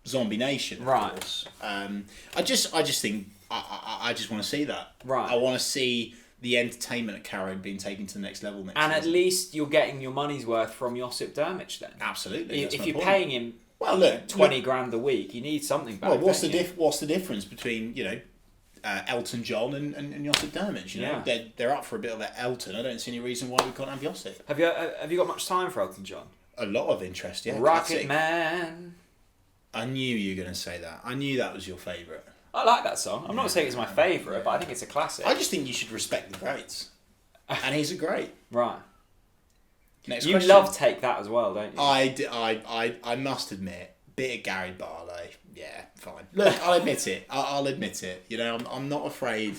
[SPEAKER 2] Zombie Nation, of course. I just think, I just want to see that.
[SPEAKER 1] Right.
[SPEAKER 2] I want to see the entertainment at Carrow being taken to the next level next season.
[SPEAKER 1] At least you're getting your money's worth from Josip Dermich then.
[SPEAKER 2] Absolutely.
[SPEAKER 1] If you're paying him
[SPEAKER 2] Well, look,
[SPEAKER 1] 20 grand a week. You need something back.
[SPEAKER 2] Well, what's the difference between Elton John and Josip Dermich? You know, they're up for a bit of Elton. I don't see any reason why we can't have Josip.
[SPEAKER 1] Have you got much time for Elton John?
[SPEAKER 2] A lot of interest, yeah.
[SPEAKER 1] Rocket
[SPEAKER 2] Classic.
[SPEAKER 1] Man.
[SPEAKER 2] I knew you were going to say that. I knew that was your favourite.
[SPEAKER 1] I like that song. I'm not saying it's my favourite, but I think it's a classic.
[SPEAKER 2] I just think you should respect the greats. And he's a great.
[SPEAKER 1] Right.
[SPEAKER 2] Next
[SPEAKER 1] you
[SPEAKER 2] question.
[SPEAKER 1] love Take That as well, don't you?
[SPEAKER 2] I must admit, bit of Gary Barlow. Yeah, fine. Look, I'll admit it. I'll admit it. You know, I'm not afraid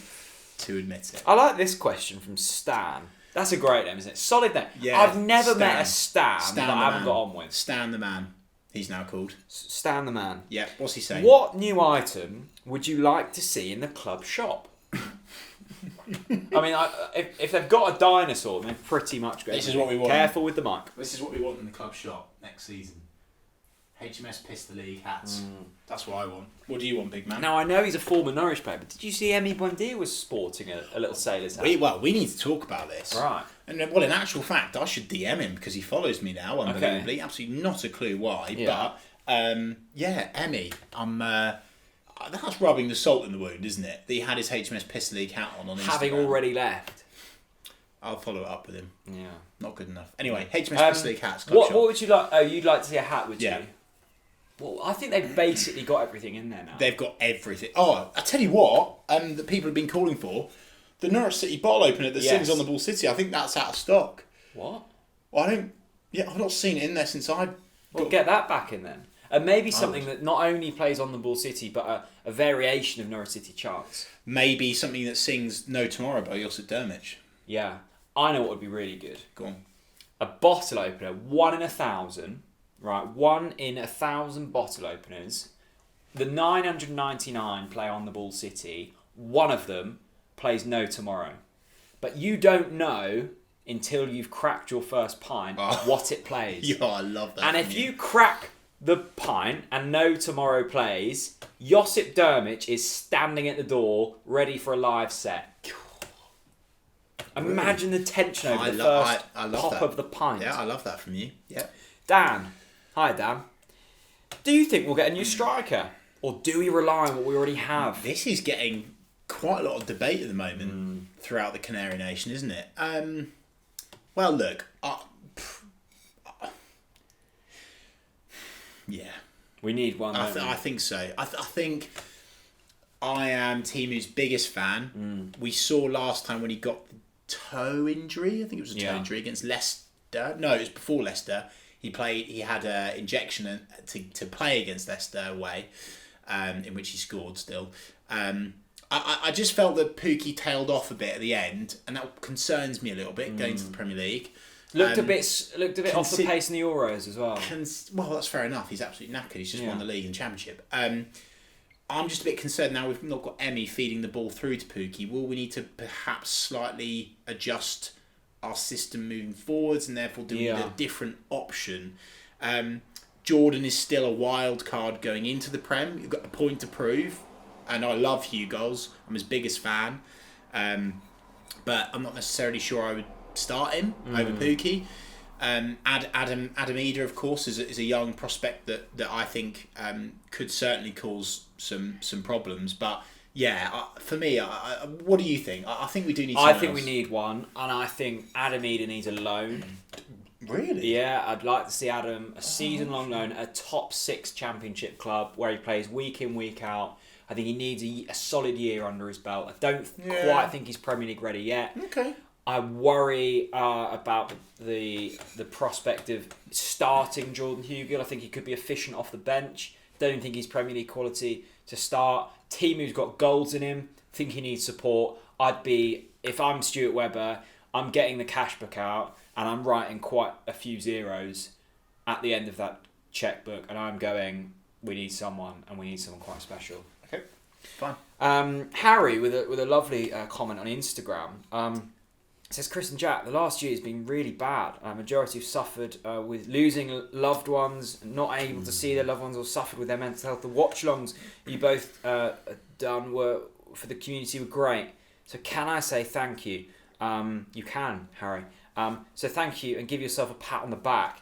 [SPEAKER 2] to admit it.
[SPEAKER 1] I like this question from Stan. That's a great name, isn't it? Solid name.
[SPEAKER 2] Yeah,
[SPEAKER 1] I've never met a Stan that I haven't got on with.
[SPEAKER 2] Stan the Man. He's now called.
[SPEAKER 1] Stan the Man.
[SPEAKER 2] Yeah, what's he saying?
[SPEAKER 1] What new item would you like to see in the club shop? I mean, if they've got a dinosaur, they're pretty much great.
[SPEAKER 2] This is what we want.
[SPEAKER 1] Careful with the mic.
[SPEAKER 2] This is what we want in the club shop next season. HMS Pistol League hats. That's what I want. What do you want, big man?
[SPEAKER 1] Now, I know he's a former Norwich player, but did you see Emi Buendia was sporting a little sailor's hat?
[SPEAKER 2] We need to talk about this.
[SPEAKER 1] Right.
[SPEAKER 2] And well, in actual fact, I should DM him because he follows me now, unbelievably. Okay. Absolutely not a clue why. Yeah. But, Emi, that's rubbing the salt in the wound, isn't it? That he had his HMS Pistol League hat on Instagram.
[SPEAKER 1] Having already left.
[SPEAKER 2] I'll follow it up with him.
[SPEAKER 1] Yeah.
[SPEAKER 2] Not good enough. Anyway, HMS Pistol League hats.
[SPEAKER 1] What would you like? Oh, you'd like to see a hat, would you? Well, I think they've basically got everything in there now.
[SPEAKER 2] They've got everything. Oh, I tell you what, that people have been calling for, the Norwich City bottle opener that sings on the Bull City. I think that's out of stock.
[SPEAKER 1] What?
[SPEAKER 2] Well, I've not seen it in there since I.
[SPEAKER 1] Well, get that back in then. And maybe something that not only plays on the Bull City, but a variation of Norwich City chants.
[SPEAKER 2] Maybe something that sings No Tomorrow by Josip Dermich.
[SPEAKER 1] Yeah. I know what would be really good.
[SPEAKER 2] Go on.
[SPEAKER 1] A bottle opener, 1 in 1,000. Right, 1 in 1,000 bottle openers. The 999 play on the Bull City. One of them plays No Tomorrow. But you don't know until you've cracked your first pint what it plays.
[SPEAKER 2] Yeah, I love that.
[SPEAKER 1] And if you crack the pint and No Tomorrow plays, Josip Dermich is standing at the door ready for a live set. Imagine the tension over the first pop of the pint.
[SPEAKER 2] Yeah, I love that from you. Yeah.
[SPEAKER 1] Dan. Hi, Dan. Do you think we'll get a new striker? Or do we rely on what we already have?
[SPEAKER 2] This is getting quite a lot of debate at the moment throughout the Canary Nation, isn't it? Well, look. Yeah.
[SPEAKER 1] We need one.
[SPEAKER 2] I think so. I think I am Timu's biggest fan. We saw last time when he got the toe injury. I think it was a toe injury against Leicester. No, it was before Leicester. He had an injection to play against Leicester away, in which he scored still. I just felt that Pukki tailed off a bit at the end, and that concerns me a little bit going to the Premier League.
[SPEAKER 1] Looked a bit off the pace in the Euros as well.
[SPEAKER 2] Well, that's fair enough. He's absolutely knackered. He's just won the league and championship. I'm just a bit concerned now we've not got Emi feeding the ball through to Pukki. Will we need to perhaps slightly adjust our system moving forwards and therefore do a different option? Jordan is still a wild card going into the Prem. You've got a point to prove. And I love Hugo's. I'm his biggest fan. But I'm not necessarily sure I would start him over Pukki. Adam Ida, of course, is a young prospect that I think could certainly cause some problems. But yeah, for me, what do you think? I think we do need.
[SPEAKER 1] I think we need one, and I think Adam Ida needs a loan.
[SPEAKER 2] Really?
[SPEAKER 1] Yeah, I'd like to see Adam a season-long loan at a top 6 championship club where he plays week in, week out. I think he needs a solid year under his belt. I don't quite think he's Premier League ready yet.
[SPEAKER 2] Okay.
[SPEAKER 1] I worry about the prospect of starting Jordan Hugill. I think he could be efficient off the bench. Don't think he's Premier League quality to start. Timu's got goals in him. Think he needs support. If I'm Stuart Webber, I'm getting the cash book out and I'm writing quite a few zeros at the end of that checkbook, and I'm going, we need someone, and we need someone quite special.
[SPEAKER 2] Okay, fine.
[SPEAKER 1] Harry with a lovely comment on Instagram. Says, Chris and Jack, the last year has been really bad. Majority have suffered with losing loved ones, not able to see their loved ones, or suffered with their mental health. The watch-alongs you both done for the community were great. So can I say thank you? You can, Harry. So thank you and give yourself a pat on the back.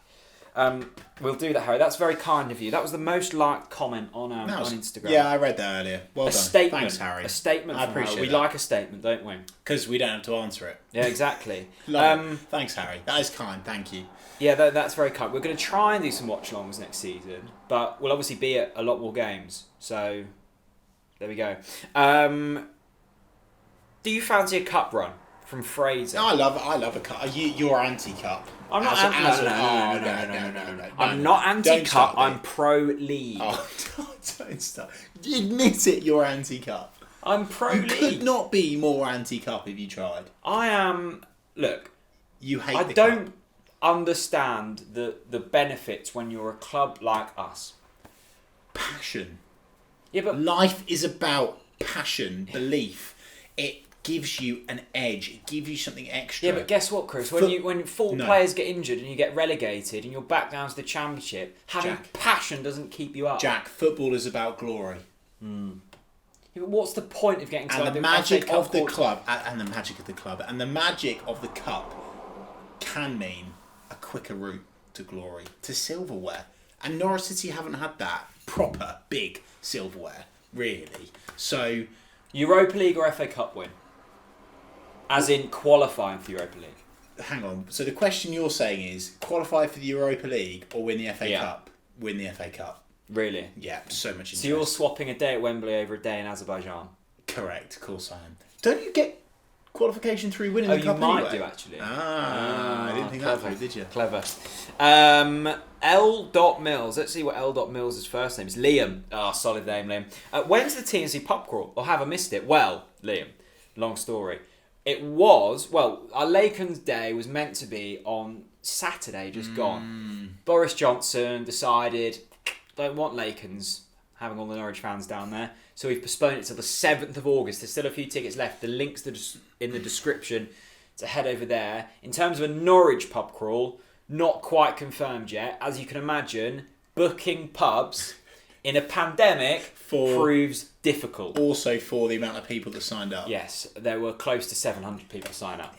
[SPEAKER 1] We'll do that, Harry. That's very kind of you. That was the most liked comment on Instagram.
[SPEAKER 2] Yeah, I read that earlier. Well done.
[SPEAKER 1] Statement.
[SPEAKER 2] Thanks, Harry.
[SPEAKER 1] A statement.
[SPEAKER 2] I appreciate
[SPEAKER 1] Harry. We
[SPEAKER 2] that.
[SPEAKER 1] like a statement, don't we?
[SPEAKER 2] Because we don't have to answer it.
[SPEAKER 1] Yeah, exactly.
[SPEAKER 2] Thanks, Harry. That is kind. Thank you.
[SPEAKER 1] Yeah, that's very kind. We're going to try and do some watch-alongs next season, but we'll obviously be at a lot more games. So, there we go. Do you fancy a cup run from Fraser?
[SPEAKER 2] I love a cup. You're anti-cup.
[SPEAKER 1] I'm not no. I'm not anti-cup. I'm pro-league.
[SPEAKER 2] Oh, don't stop. Admit it. You're anti-cup.
[SPEAKER 1] I'm pro-league.
[SPEAKER 2] You could not be more anti-cup if you tried.
[SPEAKER 1] I am. Look,
[SPEAKER 2] you hate.
[SPEAKER 1] I don't understand the benefits when you're a club like us.
[SPEAKER 2] Passion.
[SPEAKER 1] Yeah, but
[SPEAKER 2] life is about passion, belief. It gives you an edge. It gives you something extra.
[SPEAKER 1] Yeah, but guess what, Chris? When four players get injured and you get relegated and you're back down to the Championship, having passion doesn't keep you up.
[SPEAKER 2] Jack, football is about glory.
[SPEAKER 1] Yeah, but what's the point of getting to
[SPEAKER 2] and the magic of the club and the magic of the club and the magic of the cup can mean a quicker route to glory, to silverware. And Norwich City haven't had that proper big silverware, really. So
[SPEAKER 1] Europa League or FA Cup win? As in qualifying for Europa League.
[SPEAKER 2] Hang on. So the question you're saying is qualify for the Europa League or win the FA Cup? Win the FA Cup.
[SPEAKER 1] Really?
[SPEAKER 2] Yeah, so much interest.
[SPEAKER 1] So you're swapping a day at Wembley over a day in Azerbaijan?
[SPEAKER 2] Correct, of course I am. Don't you get qualification through winning the cup
[SPEAKER 1] you might
[SPEAKER 2] anyway?
[SPEAKER 1] do, actually.
[SPEAKER 2] I didn't think
[SPEAKER 1] clever.
[SPEAKER 2] that through, did you?
[SPEAKER 1] Clever. L. Mills. Let's see what L. Mills' first name is. Liam. Solid name, Liam. When's the TNC pub crawl? Or have I missed it? Well, Liam, long story. It was, our Laken's Day was meant to be on Saturday, just gone. Boris Johnson decided, don't want Laken's having all the Norwich fans down there. So we've postponed it till the 7th of August. There's still a few tickets left. The link's in the description to head over there. In terms of a Norwich pub crawl, not quite confirmed yet. As you can imagine, booking pubs in a pandemic proves difficult.
[SPEAKER 2] Also for the amount of people that signed up.
[SPEAKER 1] Yes, there were close to 700 people sign up.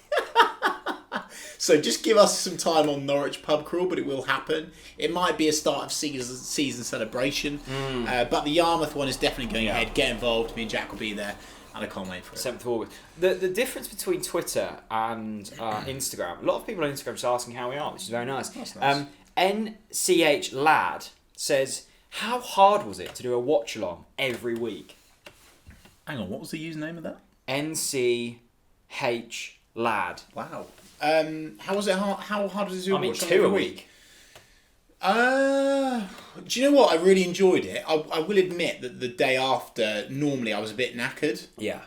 [SPEAKER 2] So just give us some time on Norwich pub crawl, but it will happen. It might be a start of season celebration, but the Yarmouth one is definitely going ahead. Get involved. Me and Jack will be there, and I can't wait for it.
[SPEAKER 1] 7th of August. The difference between Twitter and Instagram, a lot of people on Instagram are just asking how we are, which is very nice.
[SPEAKER 2] That's nice.
[SPEAKER 1] NCH Lad says, how hard was it to do a watch-along every week?
[SPEAKER 2] Hang on, what was the username of that?
[SPEAKER 1] NCH Lad.
[SPEAKER 2] Wow. How was it hard? How hard was it to do a watch-along
[SPEAKER 1] 2
[SPEAKER 2] every
[SPEAKER 1] a week.
[SPEAKER 2] Do you know what? I really enjoyed it. I will admit that the day after, normally I was a bit knackered.
[SPEAKER 1] Yeah.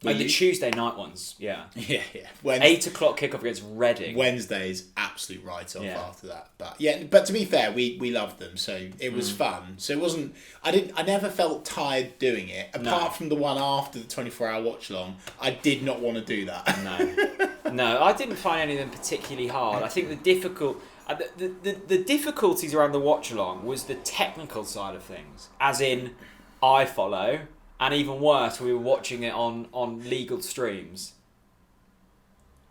[SPEAKER 1] Like the Tuesday night ones, yeah.
[SPEAKER 2] Yeah.
[SPEAKER 1] 8 o'clock kickoff against Reading.
[SPEAKER 2] Wednesday's absolute write-off after that. But to be fair, we loved them, so it was fun. So it wasn't. I never felt tired doing it. Apart from the one after the 24-hour watch-along, I did not want to do that.
[SPEAKER 1] No, I didn't find any of them particularly hard. I think the difficulties around the watch-along was the technical side of things, as in iFollow. And even worse, we were watching it on legal streams.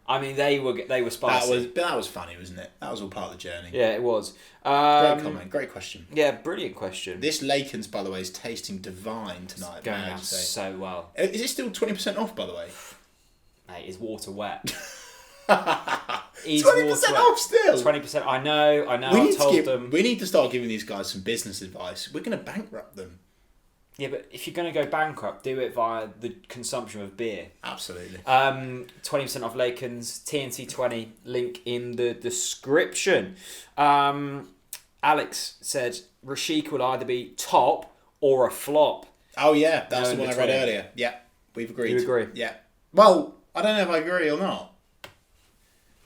[SPEAKER 1] I mean, they were spicy.
[SPEAKER 2] That was funny, wasn't it? That was all part of the journey.
[SPEAKER 1] Yeah, it was.
[SPEAKER 2] Great comment, great question.
[SPEAKER 1] Yeah, brilliant question.
[SPEAKER 2] This Laken's, by the way, is tasting divine tonight.
[SPEAKER 1] It's going out so well.
[SPEAKER 2] Is it still 20% off, by the way?
[SPEAKER 1] Mate, is water wet?
[SPEAKER 2] 20% off still.
[SPEAKER 1] 20%. I know. I told them.
[SPEAKER 2] We need to start giving these guys some business advice. We're going to bankrupt them.
[SPEAKER 1] Yeah, but if you're going to go bankrupt, do it via the consumption of beer.
[SPEAKER 2] Absolutely.
[SPEAKER 1] 20% off Laken's, TNC 20, link in the description. Alex said Raschica will either be top or a flop.
[SPEAKER 2] Oh yeah, that's the one I read earlier. Yeah, we've agreed.
[SPEAKER 1] You agree?
[SPEAKER 2] Yeah. Well, I don't know if I agree or not.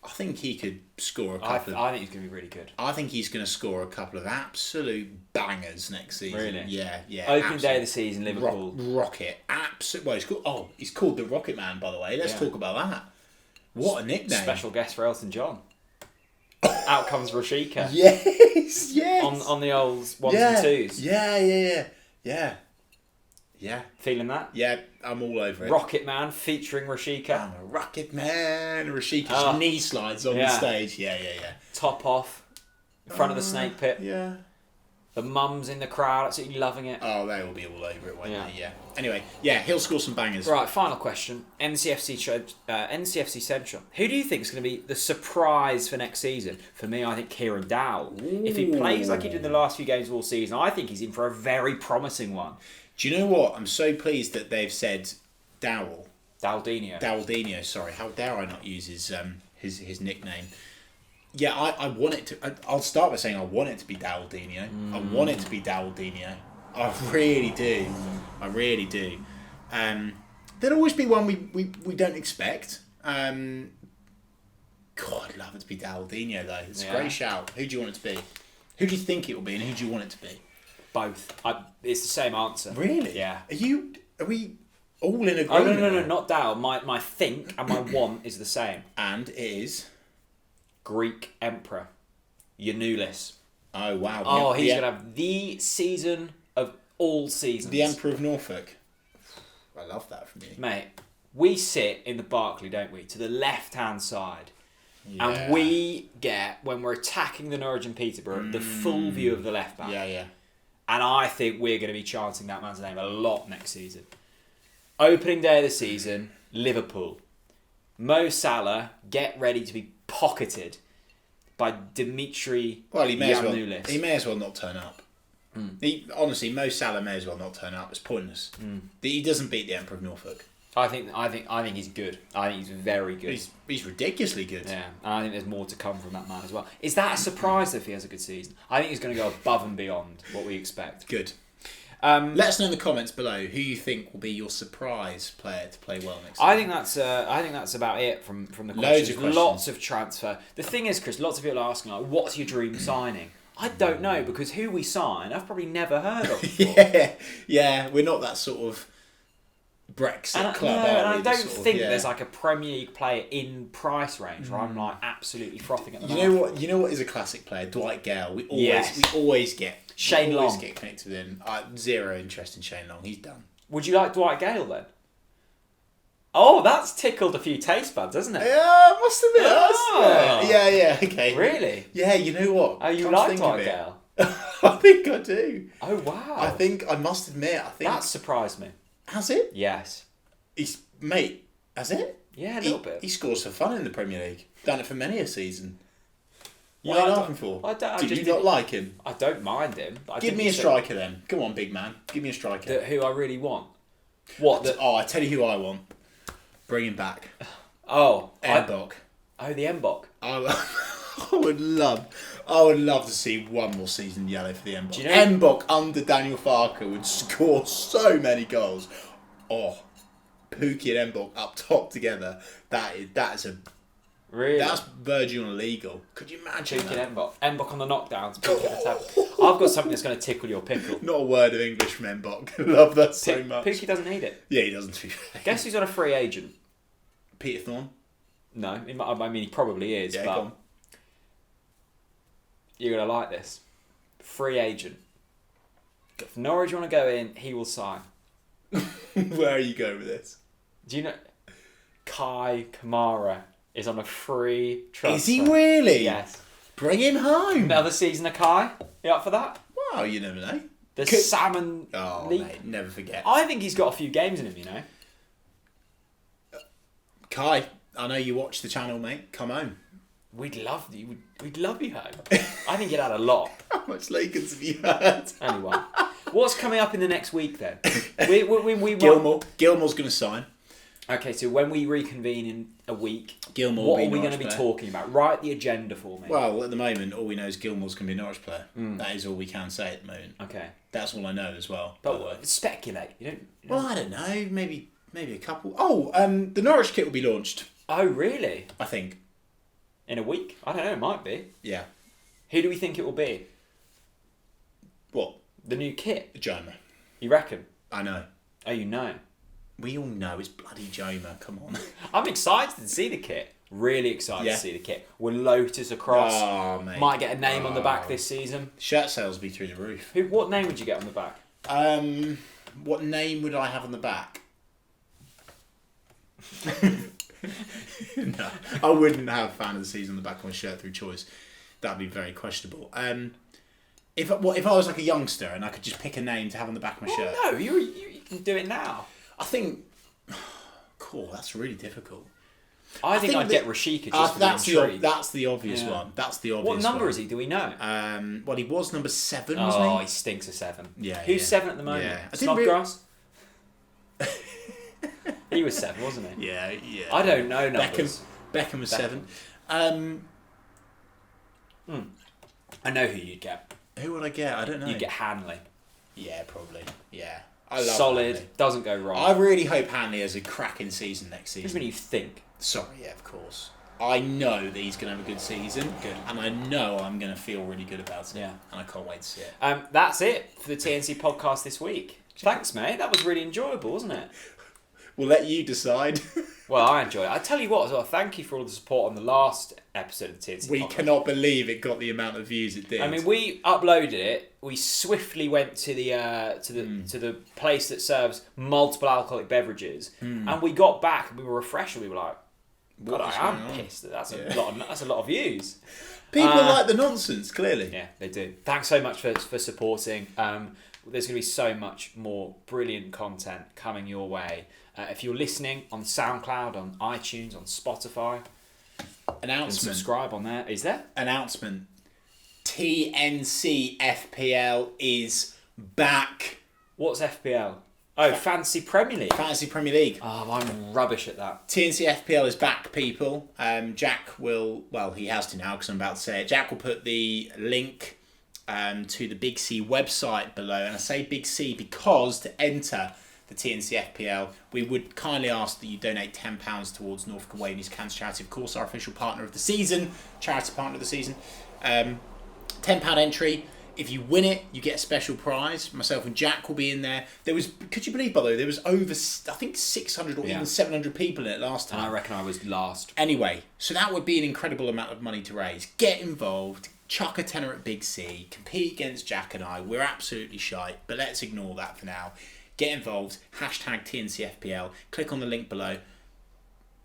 [SPEAKER 2] I think he could score a couple
[SPEAKER 1] I think he's going to be really good.
[SPEAKER 2] I think he's going to score a couple of absolute bangers next season.
[SPEAKER 1] Really?
[SPEAKER 2] Yeah.
[SPEAKER 1] Opening day of the season, Liverpool.
[SPEAKER 2] Rocket. Absolutely. Well, he's called the Rocket Man, by the way. Let's talk about that. What a nickname.
[SPEAKER 1] Special guest for Elton John. Out comes Raschica.
[SPEAKER 2] Yes.
[SPEAKER 1] On the old ones and twos.
[SPEAKER 2] Yeah.
[SPEAKER 1] Feeling that?
[SPEAKER 2] Yeah, I'm all over it.
[SPEAKER 1] Rocket Man featuring Raschica.
[SPEAKER 2] I'm a Rocket Man. Raschica's knee slides on the stage. Yeah.
[SPEAKER 1] Top off. in front of the snake pit.
[SPEAKER 2] Yeah.
[SPEAKER 1] The mums in the crowd absolutely loving it.
[SPEAKER 2] Oh, they will be all over it, won't they? Yeah. Anyway, yeah, he'll score some bangers.
[SPEAKER 1] Right, final question. NCFC Central. Who do you think is going to be the surprise for next season? For me, I think Kieran Dowell. Ooh. If he plays like he did in the last few games of all season, I think he's in for a very promising one.
[SPEAKER 2] Do you know what? I'm so pleased that they've said Dowell.
[SPEAKER 1] Dowdinho,
[SPEAKER 2] sorry. How dare I not use his nickname? Yeah, I want it to... I'll start by saying I want it to be Dowdinho. I want it to be Dowdinho. I really do. I really do. There'll always be one we don't expect. God, I'd love it to be Dowdinho, though. It's a great shout. Who do you want it to be? Who do you think it will be, and who do you want it to be?
[SPEAKER 1] Both. It's the same answer.
[SPEAKER 2] Really?
[SPEAKER 1] Yeah.
[SPEAKER 2] Are we all in agreement?
[SPEAKER 1] Oh, no, not Dowell. My think and my want is the same.
[SPEAKER 2] And it is...
[SPEAKER 1] Greek Emperor, Gianoulis.
[SPEAKER 2] Oh, wow.
[SPEAKER 1] Oh, he's going to have the season of all seasons.
[SPEAKER 2] The Emperor of Norfolk. I love that from you.
[SPEAKER 1] Mate, we sit in the Barclay, don't we? To the left-hand side. Yeah. And we get, when we're attacking the Norwich and Peterborough, the full view of the left back.
[SPEAKER 2] Yeah.
[SPEAKER 1] And I think we're going to be chanting that man's name a lot next season. Opening day of the season, Liverpool. Mo Salah, get ready to be pocketed by Dimitri Giannoulis.
[SPEAKER 2] He may as well not turn up. Honestly, Mo Salah may as well not turn up. It's pointless. He doesn't beat the Emperor of Norfolk.
[SPEAKER 1] I think he's good. I think he's very good.
[SPEAKER 2] He's ridiculously good.
[SPEAKER 1] Yeah, and I think there's more to come from that man as well. Is that a surprise if he has a good season? I think he's going to go above and beyond what we expect.
[SPEAKER 2] Good. Let us know in the comments below who you think will be your surprise player to play well next season.
[SPEAKER 1] I think that's about it from the questions. Lots of transfer. The thing is, Chris, lots of people are asking, like, what's your dream signing? I don't know, because who we sign, I've probably never heard of before.
[SPEAKER 2] Yeah, we're not that sort of Brexit club.
[SPEAKER 1] And I don't think there's like a Premier League player in price range where I'm like absolutely frothing at the moment.
[SPEAKER 2] You know what is a classic player? Dwight Gale. We always get
[SPEAKER 1] Shane Long.
[SPEAKER 2] Get connected with him. Zero interest in Shane Long. He's done.
[SPEAKER 1] Would you like Dwight Gale then? Oh, that's tickled a few taste buds, hasn't it?
[SPEAKER 2] Yeah, I must admit. Yeah, okay.
[SPEAKER 1] Really?
[SPEAKER 2] Yeah, you know what?
[SPEAKER 1] Oh, you like Dwight Gale?
[SPEAKER 2] I think I do.
[SPEAKER 1] Oh, wow.
[SPEAKER 2] I must admit, that
[SPEAKER 1] surprised me.
[SPEAKER 2] Has it?
[SPEAKER 1] Yes.
[SPEAKER 2] Has it?
[SPEAKER 1] Yeah, a little bit.
[SPEAKER 2] He scores for fun in the Premier League. Done it for many a season. What are you laughing for? Do you not like him?
[SPEAKER 1] I don't mind him.
[SPEAKER 2] Give me a striker then. Come on, big man. Give me a striker.
[SPEAKER 1] Who I really want.
[SPEAKER 2] I tell you who I want. Bring him back.
[SPEAKER 1] Oh.
[SPEAKER 2] Mbok.
[SPEAKER 1] The Mbok.
[SPEAKER 2] I would love to see one more season yellow for the Mbok.
[SPEAKER 1] Do you know
[SPEAKER 2] Mbok under Daniel Farker would score so many goals. Oh, Pookie and Mbok up top together. That's verging on illegal. Could you imagine
[SPEAKER 1] Pookie and Mbok. Mbok on the knockdowns. Pookie on the tap. I've got something that's going to tickle your pickle.
[SPEAKER 2] Not a word of English from Mbok. Love that so much.
[SPEAKER 1] Pookie doesn't need it.
[SPEAKER 2] Yeah, he doesn't. To be fair.
[SPEAKER 1] Guess who's on a free agent?
[SPEAKER 2] Peter Thorne.
[SPEAKER 1] No, I mean he probably is.
[SPEAKER 2] Yeah,
[SPEAKER 1] but you're going to like this. Free agent. If Norwich want to go in, he will sign.
[SPEAKER 2] Where are you going with this?
[SPEAKER 1] Do you know Kai Kamara is on a free transfer?
[SPEAKER 2] Is he really?
[SPEAKER 1] Yes.
[SPEAKER 2] Bring him home.
[SPEAKER 1] Another season of Kai. You up for that?
[SPEAKER 2] Wow, you never know.
[SPEAKER 1] The Salmon League.
[SPEAKER 2] Mate, never forget.
[SPEAKER 1] I think he's got a few games in him, you know.
[SPEAKER 2] Kai, I know you watch the channel, mate. Come home.
[SPEAKER 1] We'd love you. We'd love you home. I think you'd add a lot.
[SPEAKER 2] How much Lakers have you had?
[SPEAKER 1] Anyway, what's coming up in the next week then?
[SPEAKER 2] Gilmour. Gilmour's going to sign.
[SPEAKER 1] Okay, so when we reconvene in a week,
[SPEAKER 2] Gilmour
[SPEAKER 1] what are we going to be talking about? Write the agenda for me.
[SPEAKER 2] Well, at the moment, all we know is Gilmour's going to be a Norwich player. That is all we can say at the moment.
[SPEAKER 1] Okay.
[SPEAKER 2] That's all I know as well.
[SPEAKER 1] But speculate. You don't.
[SPEAKER 2] Well, I don't know. Maybe a couple. Oh, the Norwich kit will be launched.
[SPEAKER 1] Oh, really?
[SPEAKER 2] I think.
[SPEAKER 1] In a week? I don't know. It might be.
[SPEAKER 2] Yeah.
[SPEAKER 1] Who do we think it will be?
[SPEAKER 2] What?
[SPEAKER 1] The new kit.
[SPEAKER 2] Gilmour.
[SPEAKER 1] You reckon?
[SPEAKER 2] I know.
[SPEAKER 1] Oh, you know.
[SPEAKER 2] We all know it's bloody Gilmour. Come on.
[SPEAKER 1] I'm excited to see the kit. Really excited to see the kit. We'll Lotus across.
[SPEAKER 2] Oh, mate.
[SPEAKER 1] Might get a name on the back this season.
[SPEAKER 2] Shirt sales will be through the roof.
[SPEAKER 1] What name would you get on the back?
[SPEAKER 2] What name would I have on the back? No, I wouldn't have fan of the season on the back of my shirt through choice. that'd be very questionable. If I was like a youngster and I could just pick a name to have on the back of my shirt.
[SPEAKER 1] No, you can do it now.
[SPEAKER 2] I think. Cool, that's really difficult.
[SPEAKER 1] I think I'd get Raschica just for
[SPEAKER 2] that's
[SPEAKER 1] the intrigue.
[SPEAKER 2] That's the obvious one. That's the obvious one.
[SPEAKER 1] What number is he? Do we know?
[SPEAKER 2] Well, he was number 7, wasn't he?
[SPEAKER 1] Oh, he stinks of 7.
[SPEAKER 2] Yeah.
[SPEAKER 1] Who's 7 at the moment?
[SPEAKER 2] Yeah.
[SPEAKER 1] Snodgrass? He was 7, wasn't he?
[SPEAKER 2] Yeah.
[SPEAKER 1] I don't know numbers.
[SPEAKER 2] Beckham was 7.
[SPEAKER 1] I know who you'd get.
[SPEAKER 2] Who would I get? I don't know.
[SPEAKER 1] You'd get Hanley.
[SPEAKER 2] Yeah, probably. Yeah. I love
[SPEAKER 1] Solid,
[SPEAKER 2] Hanley.
[SPEAKER 1] doesn't go wrong.
[SPEAKER 2] I really hope Hanley has a cracking season next season.
[SPEAKER 1] Just when you think.
[SPEAKER 2] Sorry, yeah, of course. I know that he's going to have a good season.
[SPEAKER 1] Good.
[SPEAKER 2] And I know I'm going to feel really good about it.
[SPEAKER 1] Yeah.
[SPEAKER 2] And I can't wait to see it.
[SPEAKER 1] That's it for the TNC podcast this week. Thanks, mate. That was really enjoyable, wasn't it?
[SPEAKER 2] We'll let you decide.
[SPEAKER 1] Well, I enjoy it. I tell you what as well, thank you for all the support on the last episode of the TNC
[SPEAKER 2] We
[SPEAKER 1] podcast.
[SPEAKER 2] cannot believe it got the amount of views it did.
[SPEAKER 1] I mean, we uploaded it. We swiftly went to the place that serves multiple alcoholic beverages, and we got back and we were refreshed. And we were like, "God, I am pissed. That's a lot of views."
[SPEAKER 2] People like the nonsense, clearly.
[SPEAKER 1] Yeah, they do. Thanks so much for supporting. There's going to be so much more brilliant content coming your way. If you're listening on SoundCloud, on iTunes, on Spotify,
[SPEAKER 2] Announcement.
[SPEAKER 1] subscribe on there. Is there?
[SPEAKER 2] Announcement. TNC FPL is back.
[SPEAKER 1] What's FPL? Oh, Fantasy Premier League.
[SPEAKER 2] Fantasy Premier League.
[SPEAKER 1] Oh, I'm rubbish at that.
[SPEAKER 2] TNC FPL is back, people. Jack will, well, he has to now because I'm about to say it. Jack will put the link to the Big C website below. And I say Big C because to enter the TNC FPL, we would kindly ask that you donate £10 towards Norfolk Away Cancer Charity. Of course, our official partner of the season, charity partner of the season. £10 entry. If you win it, you get a special prize. Myself and Jack will be in there. There was, could you believe, by the way, there was over, I think, 600 or even 700 people in it last time.
[SPEAKER 1] And I reckon I was last.
[SPEAKER 2] Anyway, so that would be an incredible amount of money to raise. Get involved. Chuck a tenner at Big C. Compete against Jack and I. We're absolutely shite, but let's ignore that for now. Get involved. Hashtag TNCFPL. Click on the link below.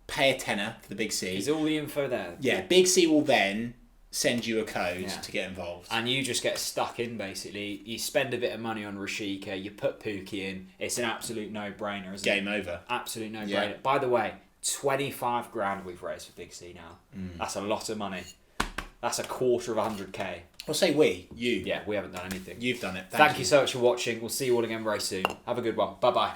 [SPEAKER 2] Pay a tenner for the Big C.
[SPEAKER 1] Is all the info there?
[SPEAKER 2] Yeah, Big C will then send you a code to get involved.
[SPEAKER 1] And you just get stuck in, basically. You spend a bit of money on Raschica, you put Pookie in. It's an absolute no-brainer, isn't it?
[SPEAKER 2] Game over.
[SPEAKER 1] Absolute no-brainer.
[SPEAKER 2] Yeah.
[SPEAKER 1] By the way, 25 grand we've raised for Big C now. That's a lot of money. That's a quarter of 100k.
[SPEAKER 2] Well, say we. You.
[SPEAKER 1] Yeah, we haven't done anything.
[SPEAKER 2] You've done it.
[SPEAKER 1] Thank you so much for watching. We'll see you all again very soon. Have a good one. Bye-bye.